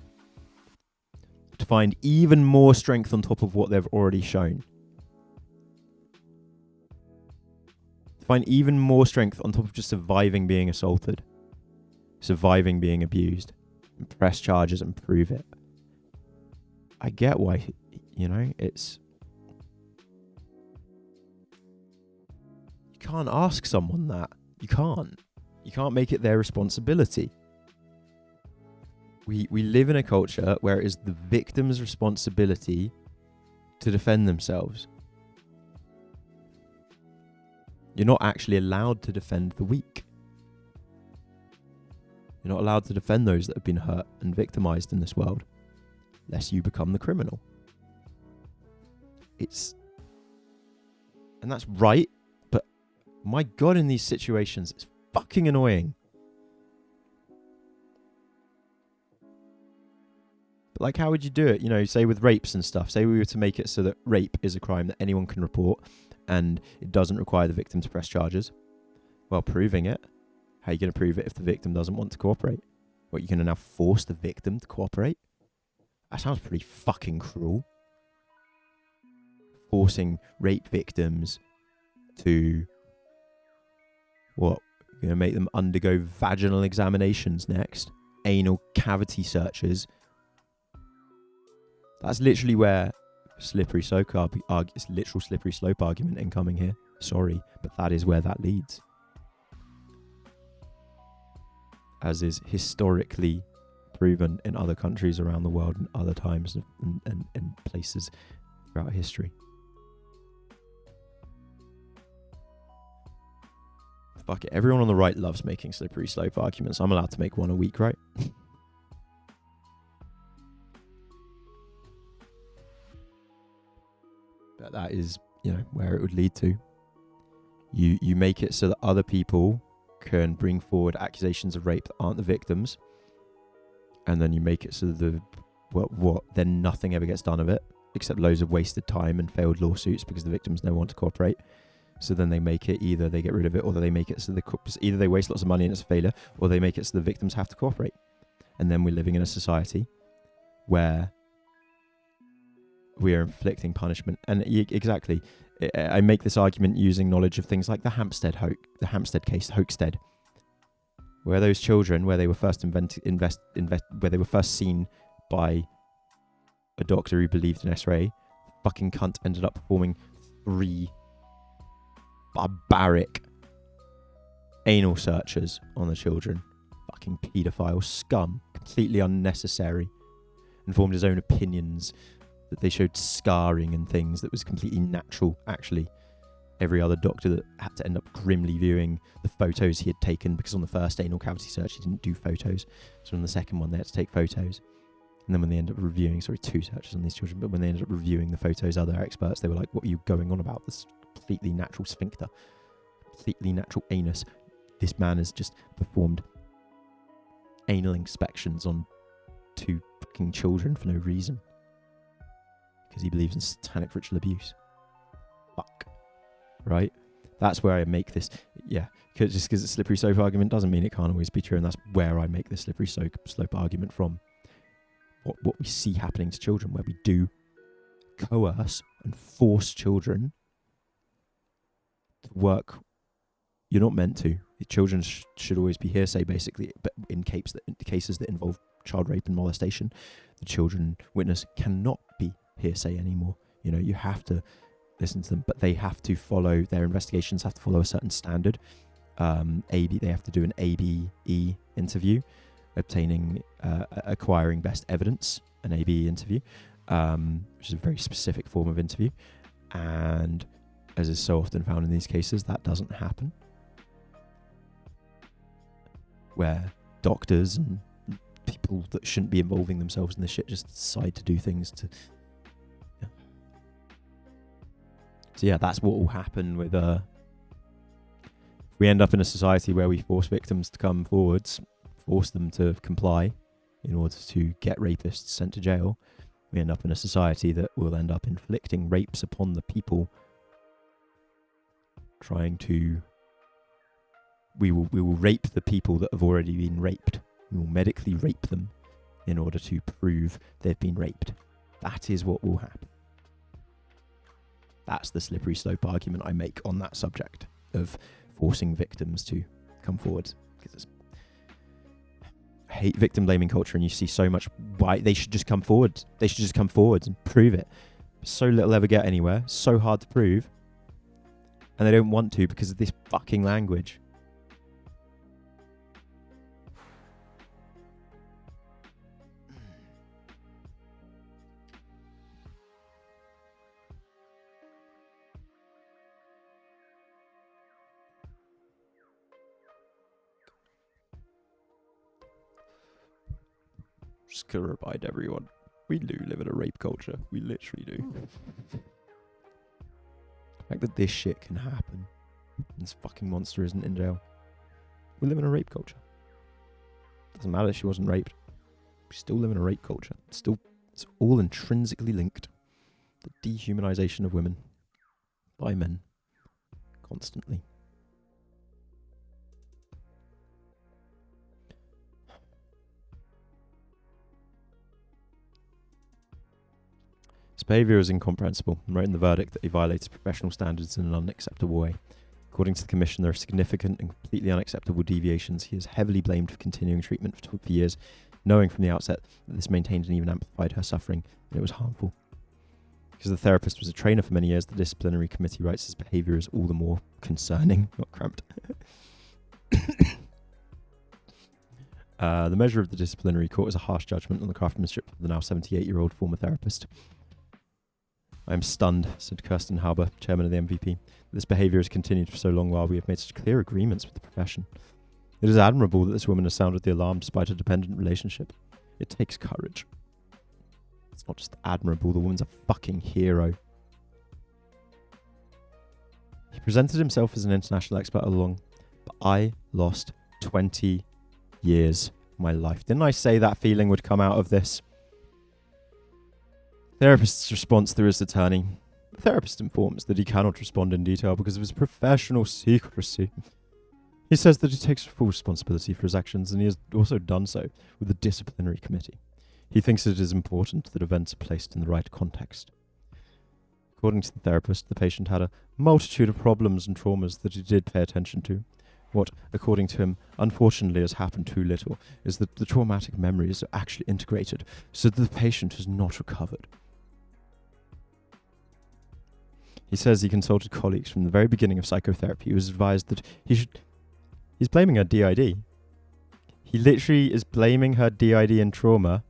to find even more strength on top of what they've already shown. To find even more strength on top of just surviving being assaulted, surviving being abused, and press charges and prove it. I get why, you know, it's... You can't ask someone that. You can't. You can't make it their responsibility. We live in a culture where it is the victim's responsibility to defend themselves. You're not actually allowed to defend the weak. You're not allowed to defend those that have been hurt and victimized in this world, lest you become the criminal. And that's right, but my God, in these situations, it's fucking annoying. But like, how would you do it? You know, say with rapes and stuff. Say we were to make it so that rape is a crime that anyone can report and it doesn't require the victim to press charges. Well, proving it. How are you going to prove it if the victim doesn't want to cooperate? What, you're going to now force the victim to cooperate? That sounds pretty fucking cruel. Forcing rape victims to... What? You're going to make them undergo vaginal examinations next? Anal cavity searches? That's literally where slippery slope it's literal slippery slope argument incoming here. Sorry, but that is where that leads. As is historically proven in other countries around the world and other times and places throughout history. Fuck it, everyone on the right loves making slippery slope arguments. I'm allowed to make one a week, right? But that is, where it would lead to. You make it so that other people can bring forward accusations of rape that aren't the victims, and then you make it so that then nothing ever gets done of it, except loads of wasted time and failed lawsuits because the victims never want to cooperate. So then they make it, either they get rid of it, or they make it so either they waste lots of money and it's a failure, or they make it so the victims have to cooperate. And then we're living in a society where we are inflicting punishment. And exactly, I make this argument using knowledge of things like the Hampstead case, Hoaxstead, where those children, where they were first where they were first seen by a doctor who believed in X-ray, fucking cunt ended up performing 3 barbaric anal searches on the children. Fucking paedophile scum, completely unnecessary, and formed his own opinions that they showed scarring and things that was completely natural. Actually, every other doctor that had to end up grimly viewing the photos he had taken, because on the first anal cavity search he didn't do photos, so on the second one they had to take photos. And then when they ended up reviewing, 2 searches on these children, but when they ended up reviewing the photos, other experts, they were like, what are you going on about? This completely natural sphincter, completely natural anus. This man has just performed anal inspections on 2 fucking children for no reason, because he believes in satanic ritual abuse. Fuck. Right? That's where I make this, just because it's a slippery slope argument doesn't mean it can't always be true, and that's where I make the slippery slope argument from. What we see happening to children, where we do coerce and force children to work. You're not meant to. Children should always be hearsay, basically, but in cases that involve child rape and molestation, the children witness cannot be hearsay anymore. You have to listen to them, but they have to follow, their investigations have to follow a certain standard. They have to do an ABE interview, acquiring best evidence, an ABE interview, which is a very specific form of interview. And as is so often found in these cases, that doesn't happen. Where doctors and people that shouldn't be involving themselves in this shit just decide to do things to... So that's what will happen with... we end up in a society where we force victims to come forwards, force them to comply in order to get rapists sent to jail. We end up in a society that will end up inflicting rapes upon the people trying to... We will rape the people that have already been raped. We will medically rape them in order to prove they've been raped. That is what will happen. That's the slippery slope argument I make on that subject of forcing victims to come forward. Because I hate victim blaming culture, and you see so much why they should just come forward. They should just come forward and prove it. So little ever get anywhere. So hard to prove. And they don't want to because of this fucking language. Just gonna remind everyone, we do live in a rape culture. We literally do. The fact that this shit can happen, and this fucking monster isn't in jail. We live in a rape culture. Doesn't matter if she wasn't raped. We still live in a rape culture. It's all intrinsically linked. The dehumanization of women by men, constantly. His behaviour is incomprehensible and wrote in the verdict that he violated professional standards in an unacceptable way. According to the Commission, there are significant and completely unacceptable deviations. He is heavily blamed for continuing treatment for years, knowing from the outset that this maintained and even amplified her suffering, and it was harmful. Because the therapist was a trainer for many years, the disciplinary committee writes his behaviour is all the more concerning, not cramped. The measure of the disciplinary court is a harsh judgment on the craftsmanship of the now 78-year-old former therapist. I am stunned, said Kirsten Hauber, chairman of the MVP. This behaviour has continued for so long while we have made such clear agreements with the profession. It is admirable that this woman has sounded the alarm despite a dependent relationship. It takes courage. It's not just admirable, the woman's a fucking hero. He presented himself as an international expert along, but I lost 20 years of my life. Didn't I say that feeling would come out of this? Therapist's response through his attorney. The therapist informs that he cannot respond in detail because of his professional secrecy. He says that he takes full responsibility for his actions, and he has also done so with the disciplinary committee. He thinks it is important that events are placed in the right context. According to the therapist, the patient had a multitude of problems and traumas that he did pay attention to. What, according to him, unfortunately has happened too little is that the traumatic memories are actually integrated so that the patient has not recovered. He says he consulted colleagues from the very beginning of psychotherapy. He was advised that he's blaming her DID. He literally is blaming her DID and trauma.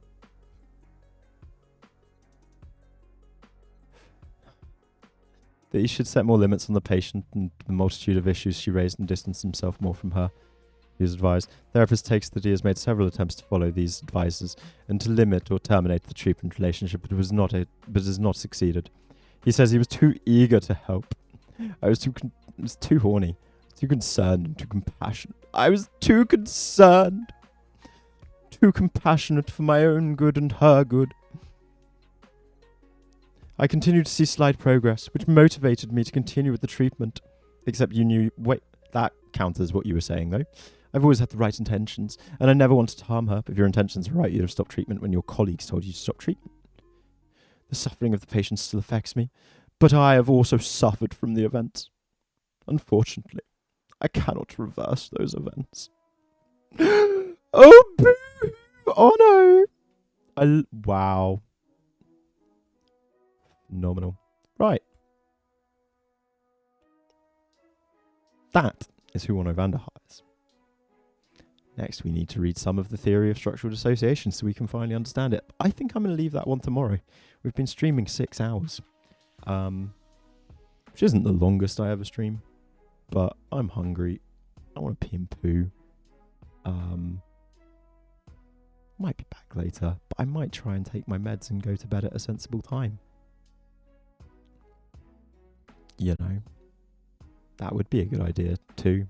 That he should set more limits on the patient and the multitude of issues she raised and distance himself more from her. He was advised. Therapist takes that he has made several attempts to follow these advices and to limit or terminate the treatment relationship, but has not succeeded. He says he was too eager to help. I was too horny, too concerned and too compassionate. I was too concerned, too compassionate for my own good and her good. I continued to see slight progress, which motivated me to continue with the treatment. Except you knew... Wait, that counters what you were saying, though. I've always had the right intentions, and I never wanted to harm her. But if your intentions were right, you'd have stopped treatment when your colleagues told you to stop treatment. The suffering of the patient still affects me, but I have also suffered from the events. Unfortunately, I cannot reverse those events. Oh, boo! Oh, no! Wow. Phenomenal. Right. That is who Onno van der Haar is. Next, we need to read some of the theory of structural dissociation so we can finally understand it. I think I'm going to leave that one tomorrow. We've been streaming 6 hours, which isn't the longest I ever stream, but I'm hungry. I want to pee and poo. Might be back later, but I might try and take my meds and go to bed at a sensible time. You know, that would be a good idea too.